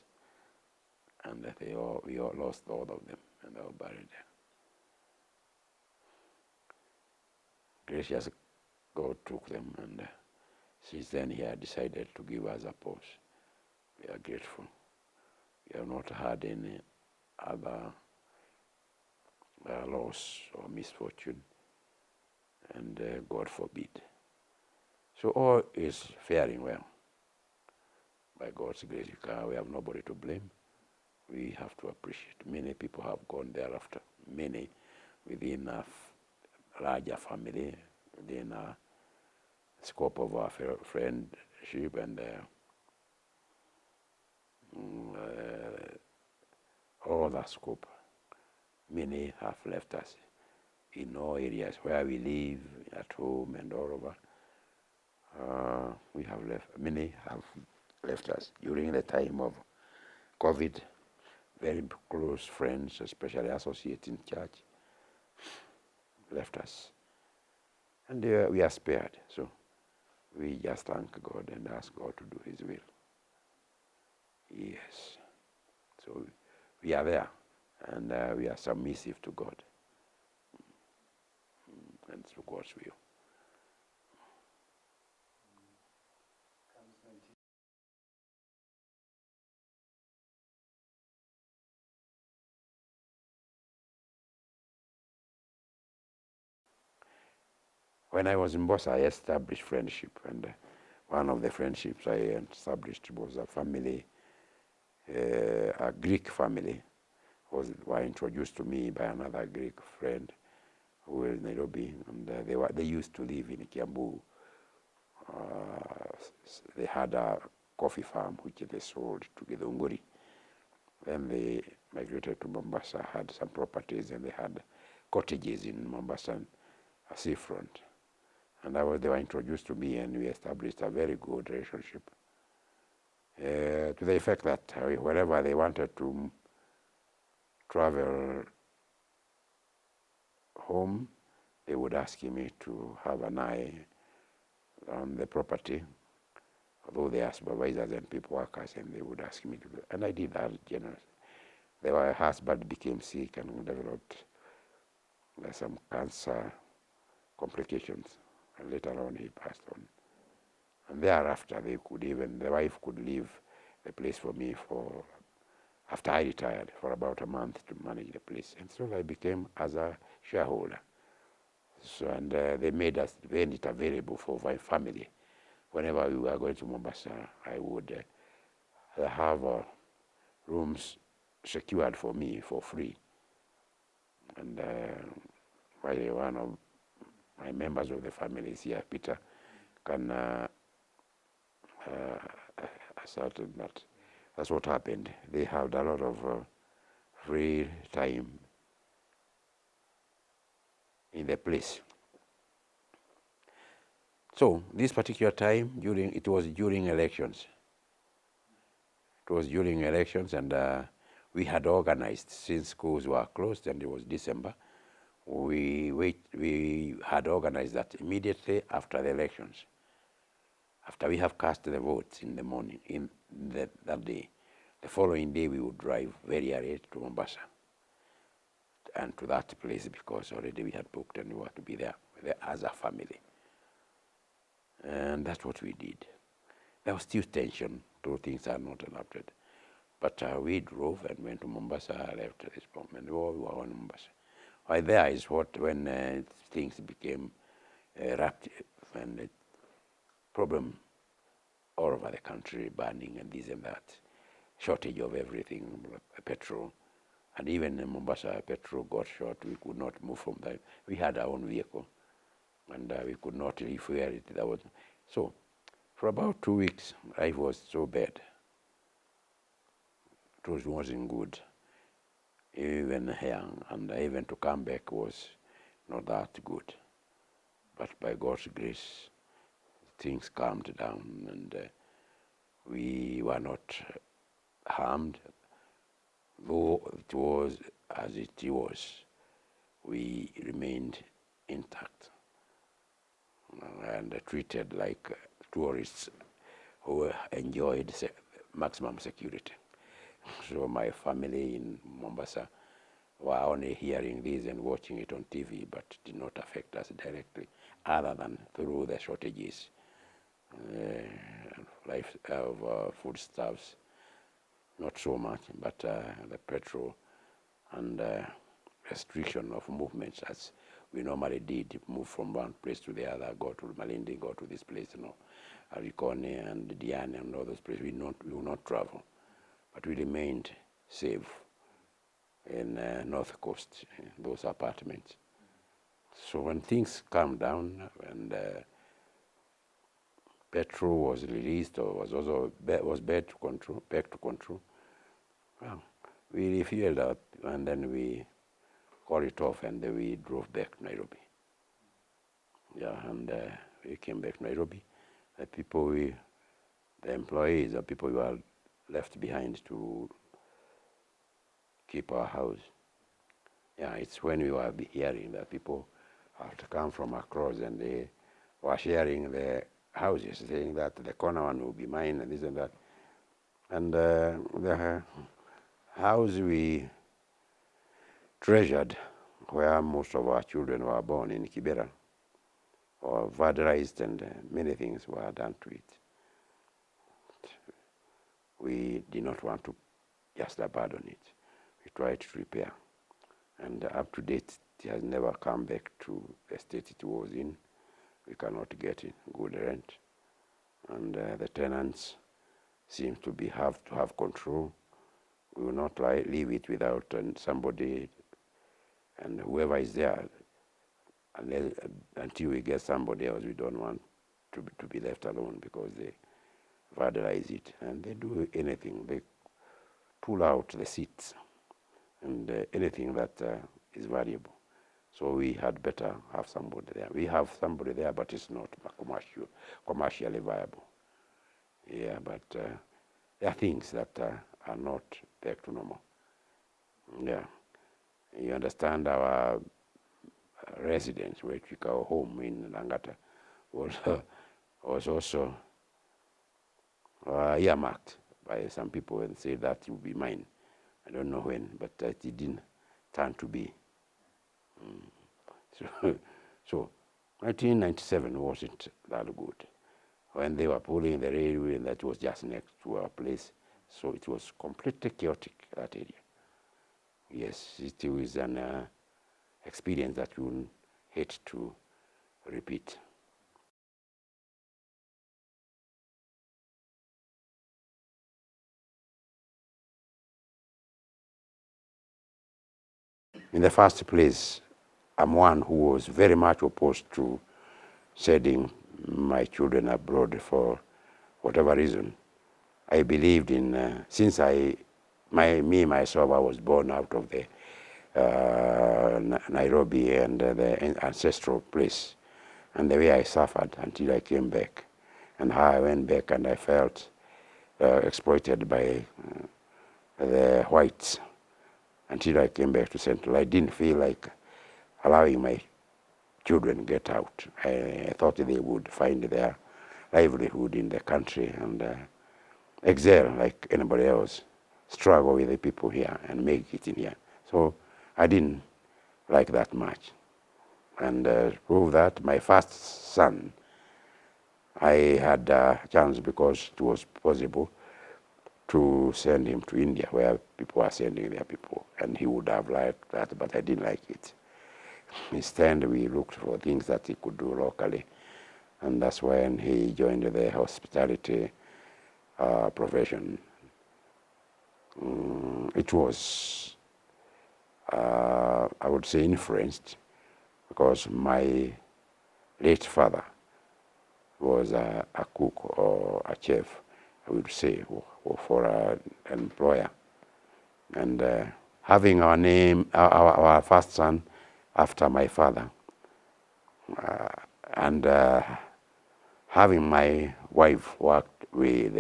and we all lost all of them, and they were buried there. Gracious God took them, and since then he had decided to give us a pause. We are grateful. We have not had any other loss or misfortune, and God forbid. So all is faring well. By God's grace, we have nobody to blame. We have to appreciate. Many people have gone thereafter. Many within a larger family, within a scope of our friendship, and all that scope. Many have left us in all areas where we live, at home and all over. Many have left us during the time of COVID. Very close friends, especially associates in church, left us. And we are spared. So we just thank God and ask God to do his will. Yes. So we are there, and we are submissive to God. And to God's will. When I was in Bosa, I established friendship, and one of the friendships I established was a family, a Greek family, were introduced to me by another Greek friend who was in Nairobi, and they used to live in Kiambu. They had a coffee farm which they sold to Githunguri. Then they migrated to Mombasa, had some properties, and they had cottages in Mombasa, a seafront. And they were introduced to me, and we established a very good relationship, to the effect that wherever they wanted to travel home, they would ask me to have an eye on the property, although they are supervisors and people workers, and they would ask me to do. And I did that generously. Their husband became sick and developed some cancer complications, and later on he passed on. And thereafter, the wife could leave the place for me after I retired, for about a month to manage the place. And so I became as a shareholder. So, and they made it available for my family whenever we were going to Mombasa, I would have rooms secured for me for free. And one of my members of the family is here, Peter, can ascertain that that's what happened. They had a lot of free time in the place. So this particular time, it was during elections. It was during elections, and we had organized, since schools were closed and it was December, we had organized that immediately after the elections. After we have cast the votes in the morning, that day, the following day we would drive very early to Mombasa and to that place, because already we had booked and we were to be there as a family. And that's what we did. There was still tension, though things are not erupted. But we drove and went to Mombasa, left at this moment, we were on Mombasa. Why there is when things became erupted, and the problem all over the country, burning and this and that, shortage of everything, petrol, and even in Mombasa, petrol got short. We could not move from there. We had our own vehicle, and we could not refuel it. So for about 2 weeks, life was so bad. It wasn't good, even here, and even to come back was not that good. But by God's grace, things calmed down, and we were not harmed, though it was as it was. We remained intact and treated like tourists who enjoyed maximum security. So my family in Mombasa were only hearing this and watching it on TV, but did not affect us directly, other than through the shortages of foodstuffs. Not so much, but the petrol and restriction of movements, as we normally did, move from one place to the other, go to Malindi, go to this place, Arikone and Diani and all those places. We will not travel, but we remained safe in North Coast, those apartments. So when things calmed down and petrol was released, or was back to control, well, we refueled up, and then we called it off, and then we drove back to Nairobi. Yeah, and we came back to Nairobi. The employees, the people who were left behind to keep our house. Yeah, it's when we were hearing that people had to come from across, and they were sharing the houses, saying that the corner one will be mine and this and that. And the house we treasured, where most of our children were born, in Kibera, or vandalized, and many things were done to it. We did not want to just abandon it. We tried to repair, and up to date, it has never come back to the state it was in. We cannot get good rent, and the tenants seem to have control. We will not leave it without somebody, and whoever is there, until we get somebody else. We don't want to be left alone, because they vandalize it, and they do anything. They pull out the seats and anything that is valuable. So we had better have somebody there. We have somebody there, but it's not commercially viable. Yeah, but there are things that are not back to normal. Yeah, you understand, our residence, which we call home in Langata, was also earmarked by some people and said that it will be mine. I don't know when, but it didn't turn to be. So 1997 wasn't that good. When they were pulling the railway, that was just next to our place, so it was completely chaotic, that area. Yes, it was an experience that we would hate to repeat. In the first place, I'm one who was very much opposed to sending my children abroad for whatever reason. I believed in, since myself, I was born out of the Nairobi and the ancestral place, and the way I suffered until I came back, and how I went back and I felt exploited by the whites until I came back to Central. I didn't feel like allowing my children get out. I thought they would find their livelihood in the country and excel like anybody else, struggle with the people here and make it in here. So I didn't like that much. And to prove that, my first son, I had a chance because it was possible to send him to India where people are sending their people, and he would have liked that, but I didn't like it. Instead, we looked for things that he could do locally, and that's when he joined the hospitality profession. It was, I would say, influenced because my late father was a cook or a chef, I would say, for an employer. And having our name, our first son after my father, and having my wife worked with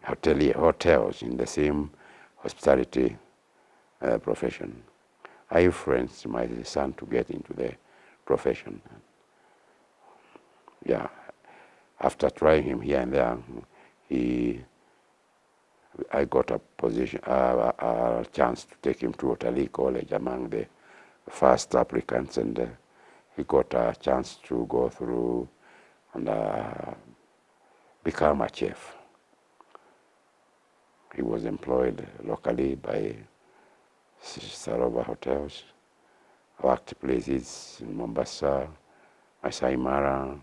hotels in the same hospitality profession, I influenced my son to get into the profession. Yeah, after trying him here and there, I got a position, a chance to take him to Utalii College among the first applicants, and he got a chance to go through and become a chef. He was employed locally by Sarova Hotels, worked places in Mombasa, Masai Mara,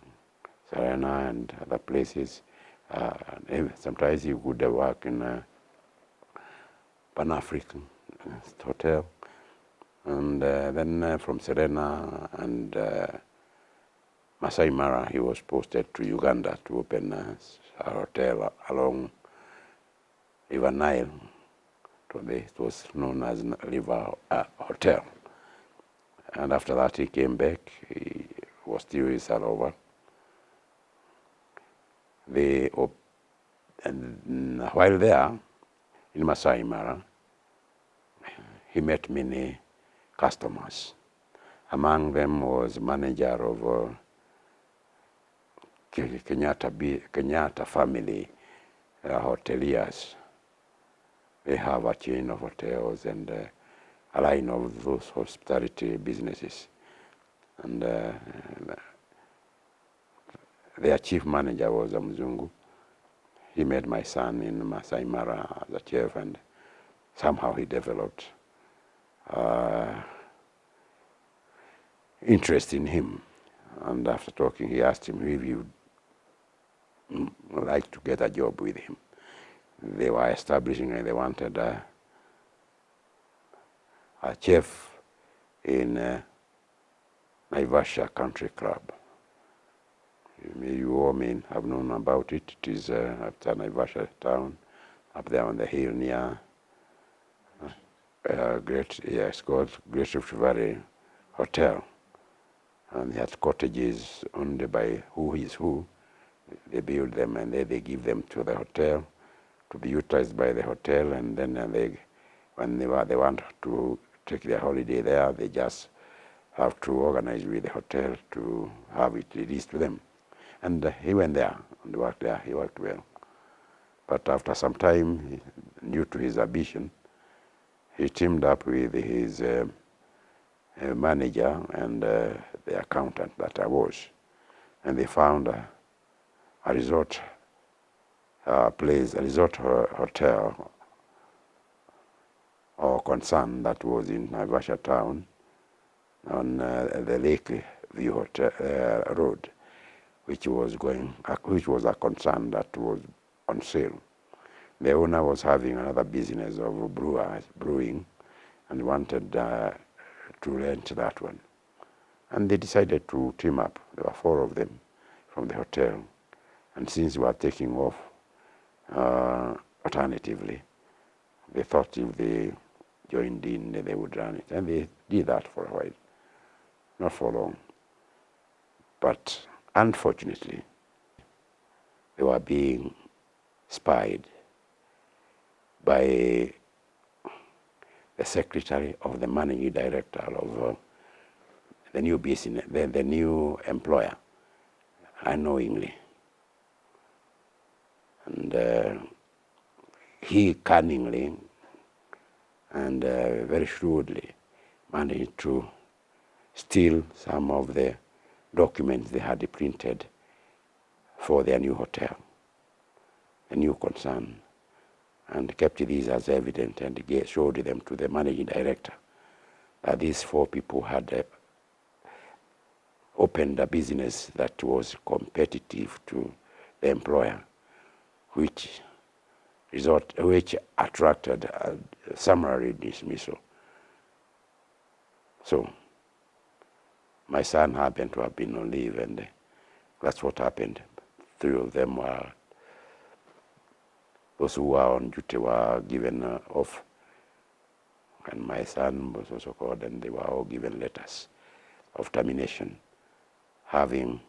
Serena, and other places. Sometimes he would work in Pan-African Hotel. And then from Serena and Masai Mara, he was posted to Uganda to open a hotel along River Nile. It was known as River Hotel. And after that, he came back. He was still with Sarova. And while there, in Masai Mara, he met many customers. Among them was manager of Kenyatta family hoteliers. They have a chain of hotels and a line of those hospitality businesses. And their chief manager was a Mzungu. He met my son in Masai Mara as a chef, and somehow he developed interest in him. And after talking, he asked him if he would like to get a job with him. They were establishing and they wanted a chef in Naivasha Country Club. You all may have known about it. It is after Naivasha town, up there on the hill near it's called Great Rift Valley Hotel. And they had cottages owned by who is who. They build them and they give them to the hotel to be utilized by the hotel, and then when they want to take their holiday there, they just have to organize with the hotel to have it released to them. And he went there and worked there. He worked well. But after some time, due to his ambition, he teamed up with his manager and the accountant that I was, and they found a resort place, a resort hotel or concern that was in Naivasha town on the Lake View Hotel Road, which was a concern that was on sale. The owner was having another business of brewing, and wanted to rent that one. And they decided to team up. There were 4 of them from the hotel. And since we were taking off alternatively, they thought if they joined in, they would run it. And they did that for a while, not for long. But unfortunately, they were being spied by the secretary of the managing director of the new business, the new employer, unknowingly. And he cunningly and very shrewdly managed to steal some of the documents they had printed for their new hotel, the new concern, and kept these as evidence and showed them to the managing director that these 4 people had opened a business that was competitive to the employer, which attracted a summary dismissal. So my son happened to have been on leave, and that's what happened. 3 of them were, those who were on duty were given off, and my son was also called, and they were all given letters of termination, having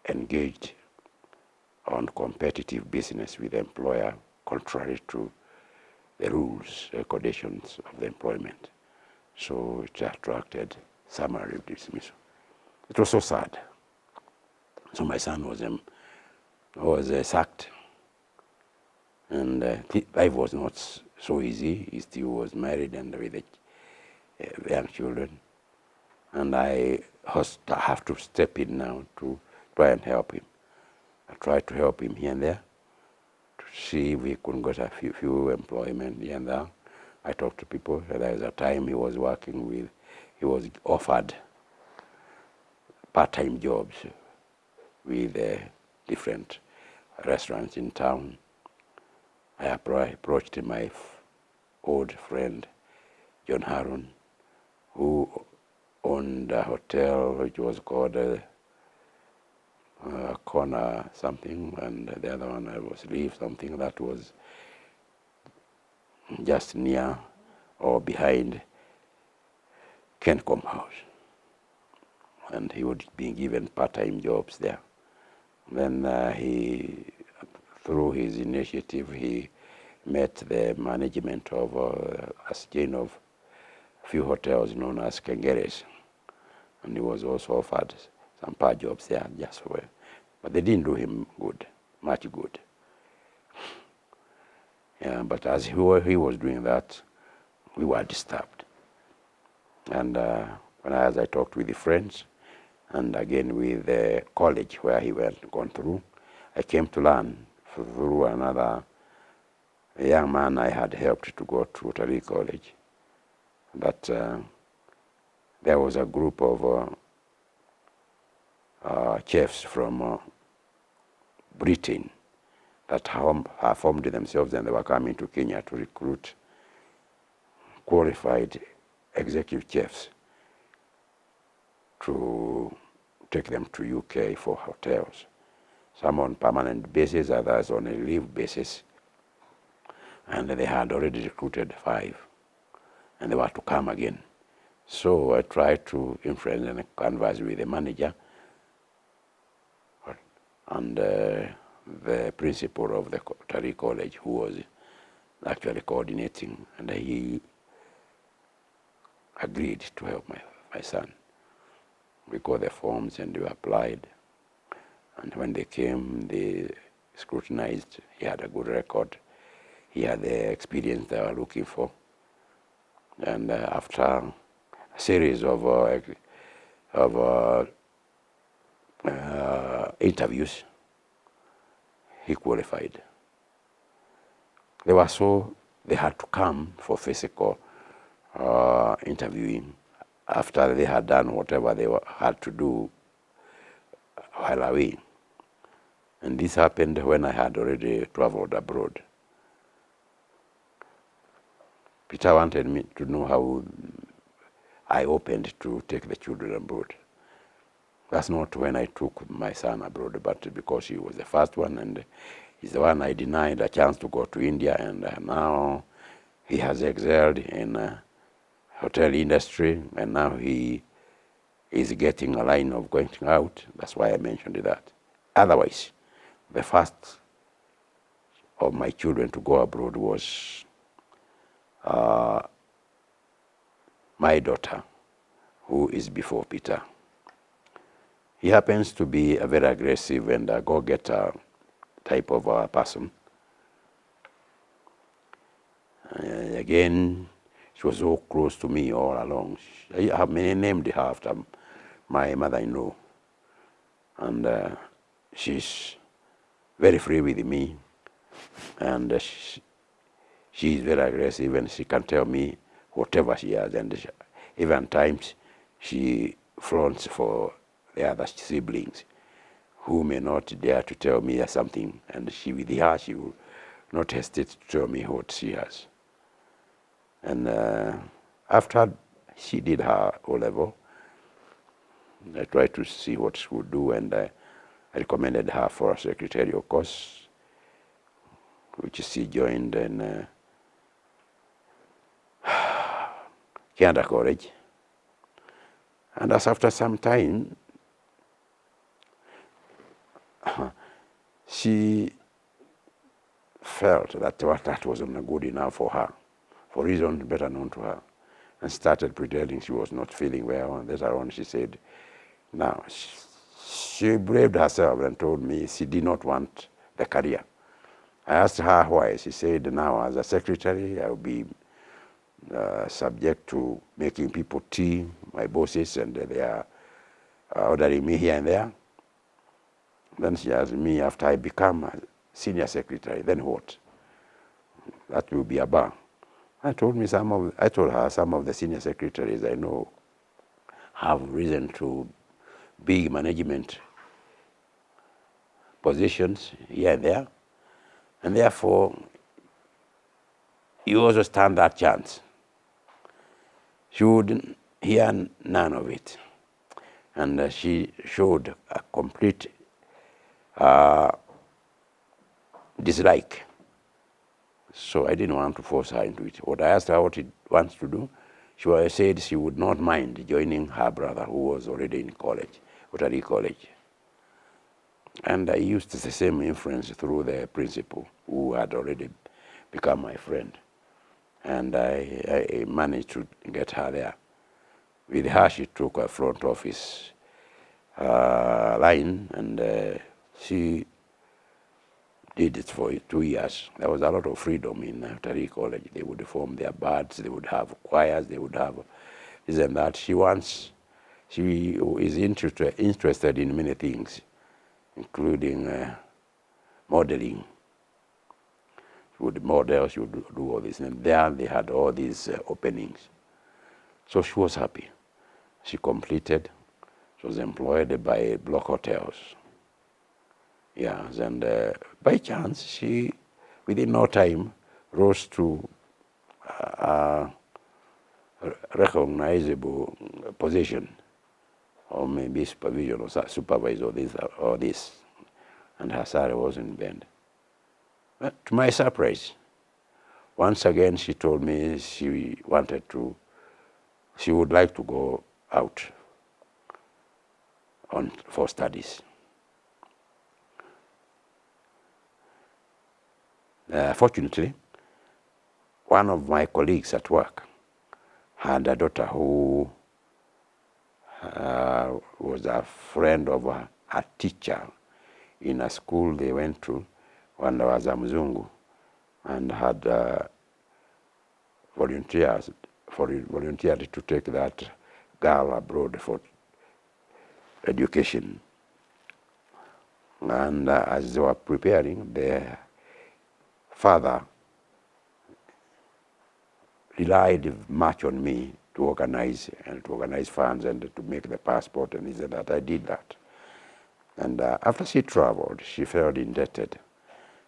engaged on competitive business with the employer contrary to the rules, conditions of the employment. So it attracted summary dismissal. It was so sad. So my son was sacked, and life was not so easy. He still was married and with young children, and I have to step in now to try and help him. I tried to help him here and there to see if we could get a few employment here and there. I talked to people. There was a time he was offered part-time jobs with different restaurants in town. I approached my old friend, John Harron, who owned a hotel which was called Corner something, and the other one was Leaf something, that was just near or behind Kencom House. And he would be given part-time jobs there. Then through his initiative, he met the management of a chain of few hotels known as Kengeres, and he was also offered some part jobs there just for, but they didn't do him much good. Yeah, but as he was doing that, we were disturbed. And as I talked with the friends, and again with the college where he gone through, I came to learn through another young man I had helped to go to Utalii College that there was a group of chefs from Britain that have formed themselves, and they were coming to Kenya to recruit qualified executive chefs to take them to UK for hotels. Some on permanent basis, others on a leave basis. And they had already recruited 5, and they were to come again. So I tried to influence and converse with the manager and the principal of the Utalii College, who was actually coordinating, and he agreed to help my son. We got the forms and we applied, and when they came, they scrutinized. He had a good record. He had the experience they were looking for. And after a series of interviews, he qualified. They had to come for physical interviewing after they had done whatever they had to do while away. And this happened when I had already traveled abroad. Peter wanted me to know how I opened to take the children abroad. That's not when I took my son abroad, but because he was the first one, and he's the one I denied a chance to go to India, and now he has excelled in hotel industry, and now he is getting a line of going out. That's why I mentioned that. Otherwise, the first of my children to go abroad was my daughter, who is before Peter. He happens to be a very aggressive and a go-getter type of person. Again, she was so close to me all along. I have named her after my mother-in-law. And she's very free with me. And she is very aggressive, and she can tell me whatever she has. And even times she fronts for the other siblings who may not dare to tell me something. And with her, she will not hesitate to tell me what she has. And after she did her O-level, I tried to see what she would do, and I recommended her for a secretarial course, which she joined in Kianda College. And as after some time, she felt that that wasn't good enough for her, for reasons better known to her, and started pretending she was not feeling well. And later on she said, now, she braved herself and told me she did not want the career. I asked her why. She said, now as a secretary, I will be subject to making people tea, my bosses, and they are ordering me here and there. Then she asked me, after I become a senior secretary, then what? That will be a bar. I told her some of the senior secretaries I know have risen to big management positions here and there, and therefore you also stand that chance. She would hear none of it, and she showed a complete dislike. So I didn't want to force her into it. What I asked her what she wants to do, she said she would not mind joining her brother, who was already in college, Rotary College. And I used the same influence through the principal, who had already become my friend. And I managed to get her there. With her, she took a front office line, and she did it for 2 years. There was a lot of freedom in Rotary College. They would form their bands, they would have choirs, they would have this and that. She is interested in many things, including modeling. She would model, she would do all this, and there they had all these openings. So she was happy. She completed. She was employed by Block Hotels. Yes, and by chance, she, within no time, rose to a recognizable position, or maybe supervision or supervisor or this, and her salary wasn't bent. But to my surprise, once again she told me she would like to go out for studies. Fortunately, one of my colleagues at work had a daughter who was a friend of a teacher in a school they went to when there was a Mzungu, and had volunteered to take that girl abroad for education. And as they were preparing, their father relied much on me to organize funds and to make the passport, and he said that I did that. And after she traveled, she felt indebted,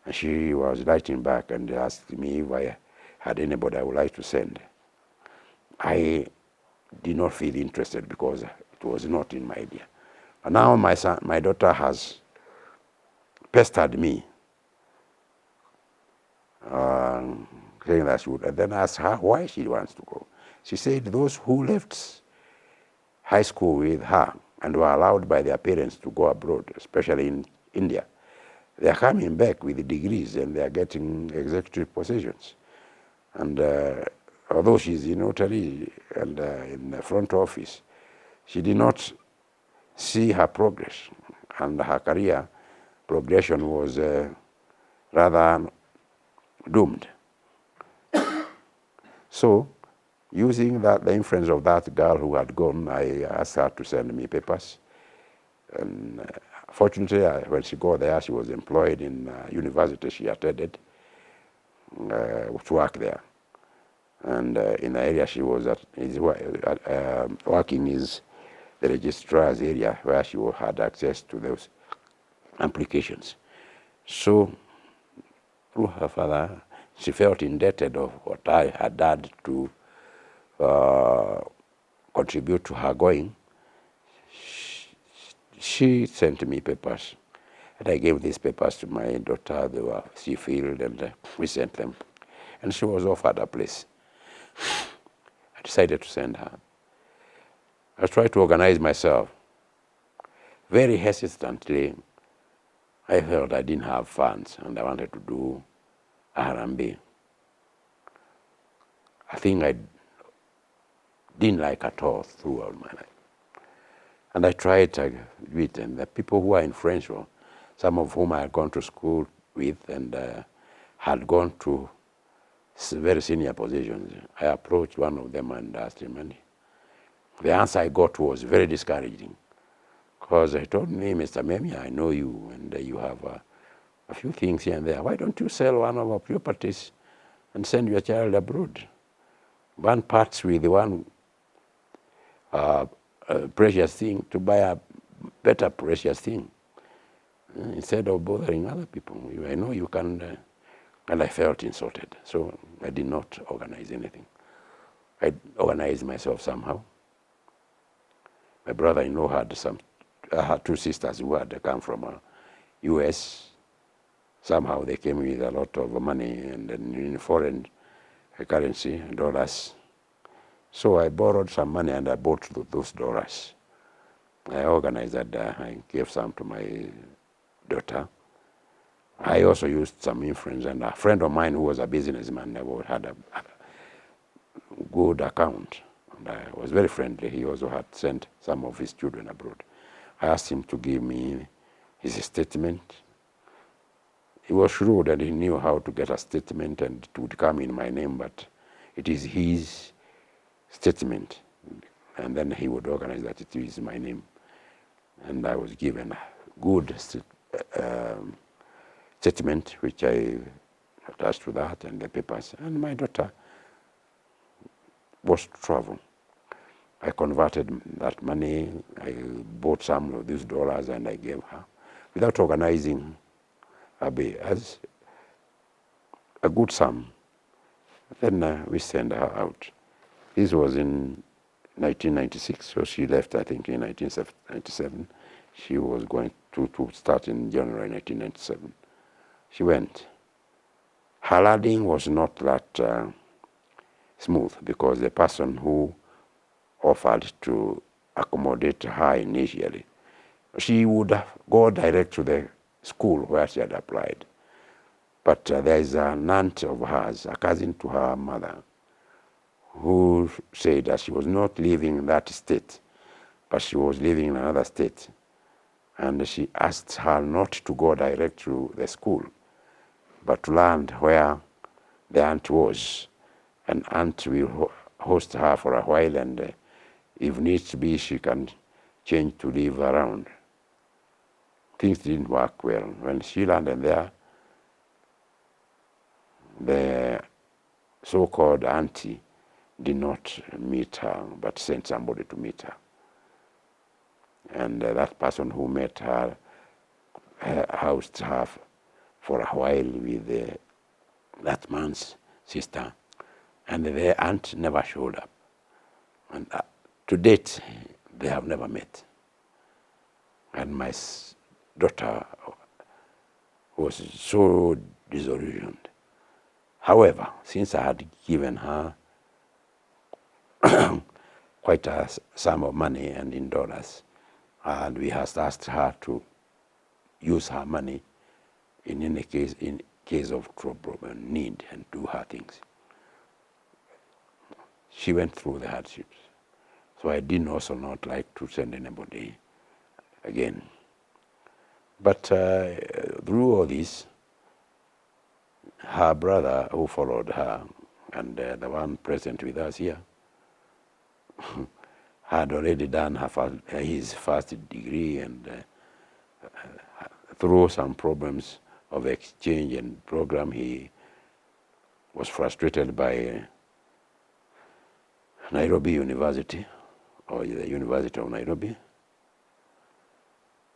and she was writing back and asked me if had anybody I would like to send. I did not feel interested because it was not in my idea. But now my daughter has pestered me, saying that she would, and then asked her why she wants to go. She said those who left high school with her and were allowed by their parents to go abroad, especially in India, they are coming back with degrees and they are getting executive positions. And although she's in notary and in the front office, she did not see her progress, and her career progression was rather doomed. So, using the influence of that girl who had gone, I asked her to send me papers. And fortunately, when she got there, she was employed in university she attended to work there. And in the area she was working is the registrar's area, where she had access to those applications. So, through her father, she felt indebted of what I had done to contribute to her going. She sent me papers, and I gave these papers to my daughter. They were she filled, and we sent them. And she was offered a place. I decided to send her. I tried to organize myself. Very hesitantly, I felt I didn't have funds, and I wanted to do R&B. A thing I didn't like at all throughout my life. And I tried to do it, and the people who are influential, some of whom I had gone to school with and had gone to very senior positions, I approached one of them and asked him, and the answer I got was very discouraging, because he told me, Mr. Memia, I know you, and you have a few things here and there. Why don't you sell one of our properties and send your child abroad? One parts with one precious thing to buy a better precious thing, instead of bothering other people. I know you can, and I felt insulted, so I did not organize anything. I organized myself somehow. My brother-in-law had two sisters who had come from U.S. Somehow they came with a lot of money and in foreign currency, dollars. So I borrowed some money and I bought those dollars. I organized that. I gave some to my daughter. I also used some influence, and a friend of mine who was a businessman had a good account, and I was very friendly. He also had sent some of his children abroad. I asked him to give me his statement. He was shrewd and he knew how to get a statement, and it would come in my name, but it is his statement, and then he would organize that it is my name. And I was given a good statement, which I attached to that and the papers. And my daughter was to travel. I converted that money. I bought some of these dollars and I gave her, without organizing as a good sum. Then we sent her out. This was in 1996, so she left, I think, in 1997. She was going to start in January 1997. She went. Her landing was not that smooth, because the person who offered to accommodate her initially, she would go direct to the school where she had applied. But there is an aunt of hers, a cousin to her mother, who said that she was not living in that state, but she was living in another state. And she asked her not to go direct to the school, but to land where the aunt was. An aunt will host her for a while, and if needs be, she can change to live around. Things didn't work well. When she landed there, the so-called auntie did not meet her, but sent somebody to meet her. And that person who met her housed her for a while with that man's sister and their aunt never showed up. And to date, they have never met. And my daughter was so disillusioned. However, since I had given her quite a sum of money and in dollars, and we had asked her to use her money in case of trouble and need and do her things. She went through the hardships. So I didn't also not like to send anybody again. But through all this, her brother who followed her, and the one present with us here, had already done his first degree, and through some problems of exchange and program, he was frustrated by Nairobi University, or the University of Nairobi,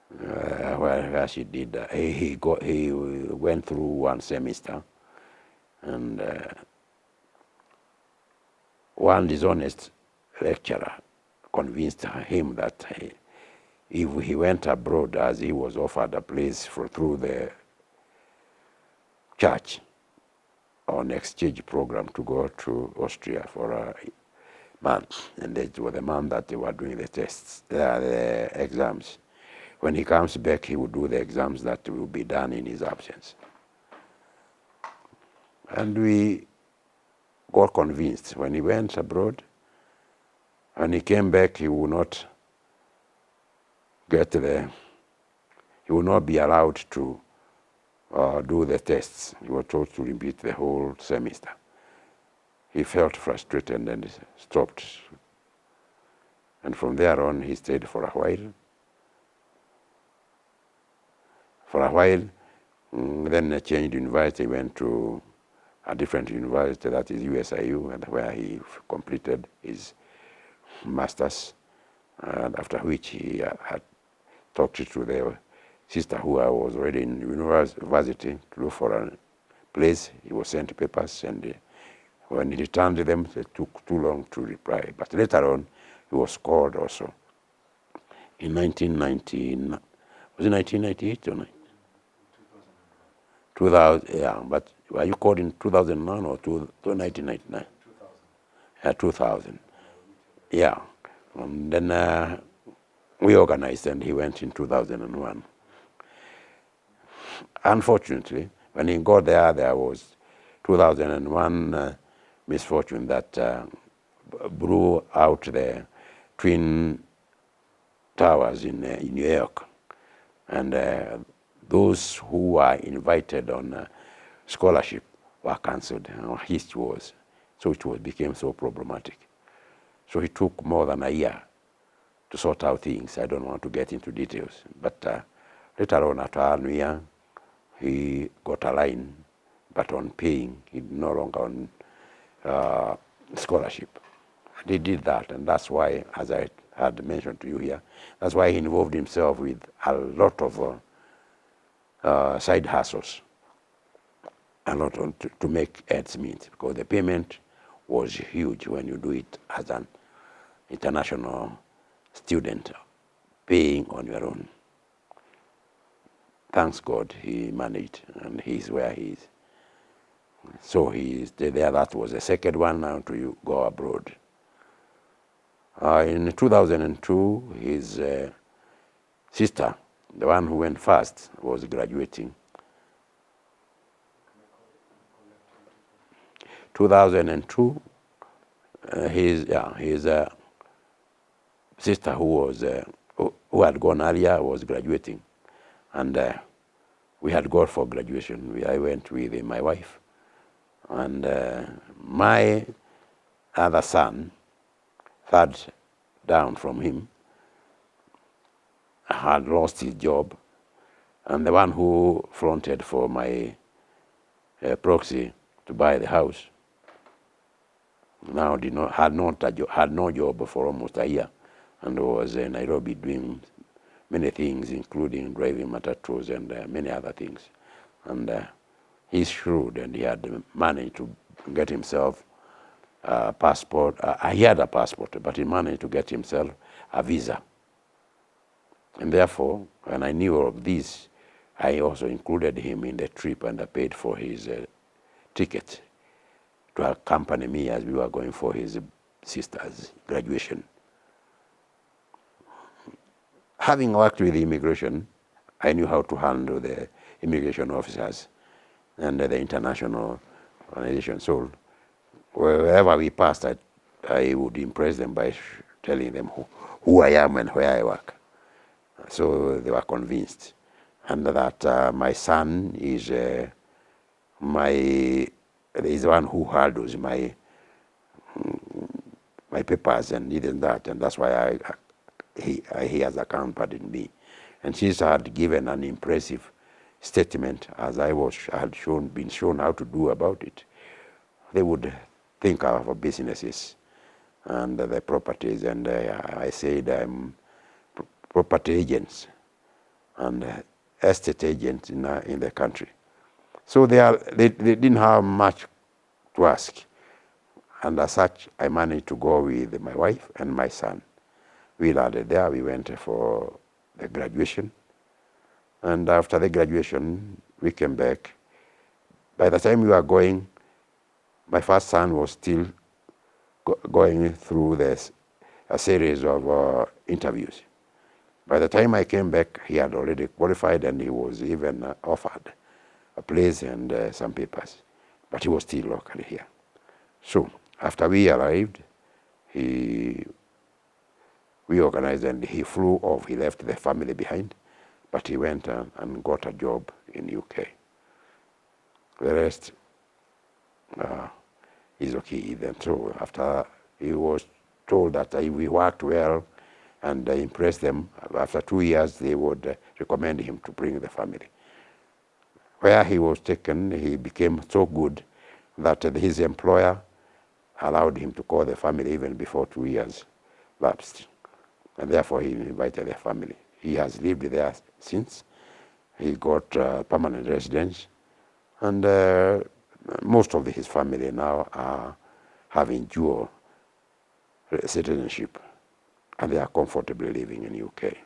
where she did. He went through one semester, and one dishonest lecturer convinced him that if he went abroad, as he was offered a place through the church on exchange program to go to Austria for a month, and it was the month that they were doing the tests, the exams. When he comes back, he will do the exams that will be done in his absence. And we got convinced when he went abroad, and he came back, he will not he will not be allowed to do the tests. He was told to repeat the whole semester. He felt frustrated and stopped. And from there on, he stayed for a while. Then he changed university, went to a different university, that is USIU, and where he completed his master's, and after which he had talked to the sister who was already in university to look for a place. He was sent papers, and when he returned them, it took too long to reply. But later on, he was called also. In 1990, was it 1998 or 2000? Yeah, but were you called in 2009 or 1999? 2000. 2000. Yeah. And then we organized, and he went in 2001. Unfortunately, when he got there was 2001 misfortune that blew out the Twin Towers in New York. And those who were invited on scholarship were cancelled. His was. So it became so problematic. So it took more than a year to sort out things. I don't want to get into details. But later on, after a year, he got a line, but on paying, he no longer on scholarship. And he did that, and that's why, as I had mentioned to you here, that's why he involved himself with a lot of side hustles, a lot to make ends meet, because the payment was huge when you do it as an international student, paying on your own. Thanks God he managed, and he's where he is. So he stayed there. That was the second one now to go abroad. In 2002, his sister, the one who went first, was graduating. 2002, his sister who had gone earlier was graduating, and we had gone for graduation. I went with my wife, and my other son, third down from him, had lost his job, and the one who fronted for my proxy to buy the house now had no job for almost a year, and was in Nairobi doing many things, including driving matatus and many other things. And he's shrewd, and he had managed to get himself passport. He had a passport, but he managed to get himself a visa. And therefore, when I knew of this, I also included him in the trip, and I paid for his ticket to accompany me as we were going for his sister's graduation. Having worked with immigration, I knew how to handle the immigration officers and the international organization. So wherever we passed, I would impress them by telling them who I am and where I work. So they were convinced. And that my son is the one who handles my papers and this and that, and that's why he has accompanied me. And she's had given an impressive statement, as I had been shown how to do about it. They would think of our businesses and the properties, and I said I'm property agents and estate agents in the country. So they didn't have much to ask. And as such, I managed to go with my wife and my son. We landed there, we went for the graduation. And after the graduation, we came back. By the time we were going, my first son was still going through a series of interviews. By the time I came back, he had already qualified, and he was even offered a place and some papers, but he was still locally here. So after we arrived, we organized, and he flew off. He left the family behind, but he went and got a job in UK. The rest is okay then. So after he was told that if we worked well and impressed them, after 2 years they would recommend him to bring the family. Where he was taken, he became so good that his employer allowed him to call the family even before 2 years lapsed. And therefore he invited the family. He has lived there since. He got permanent residence, and most of his family now are having dual citizenship, and they are comfortably living in UK.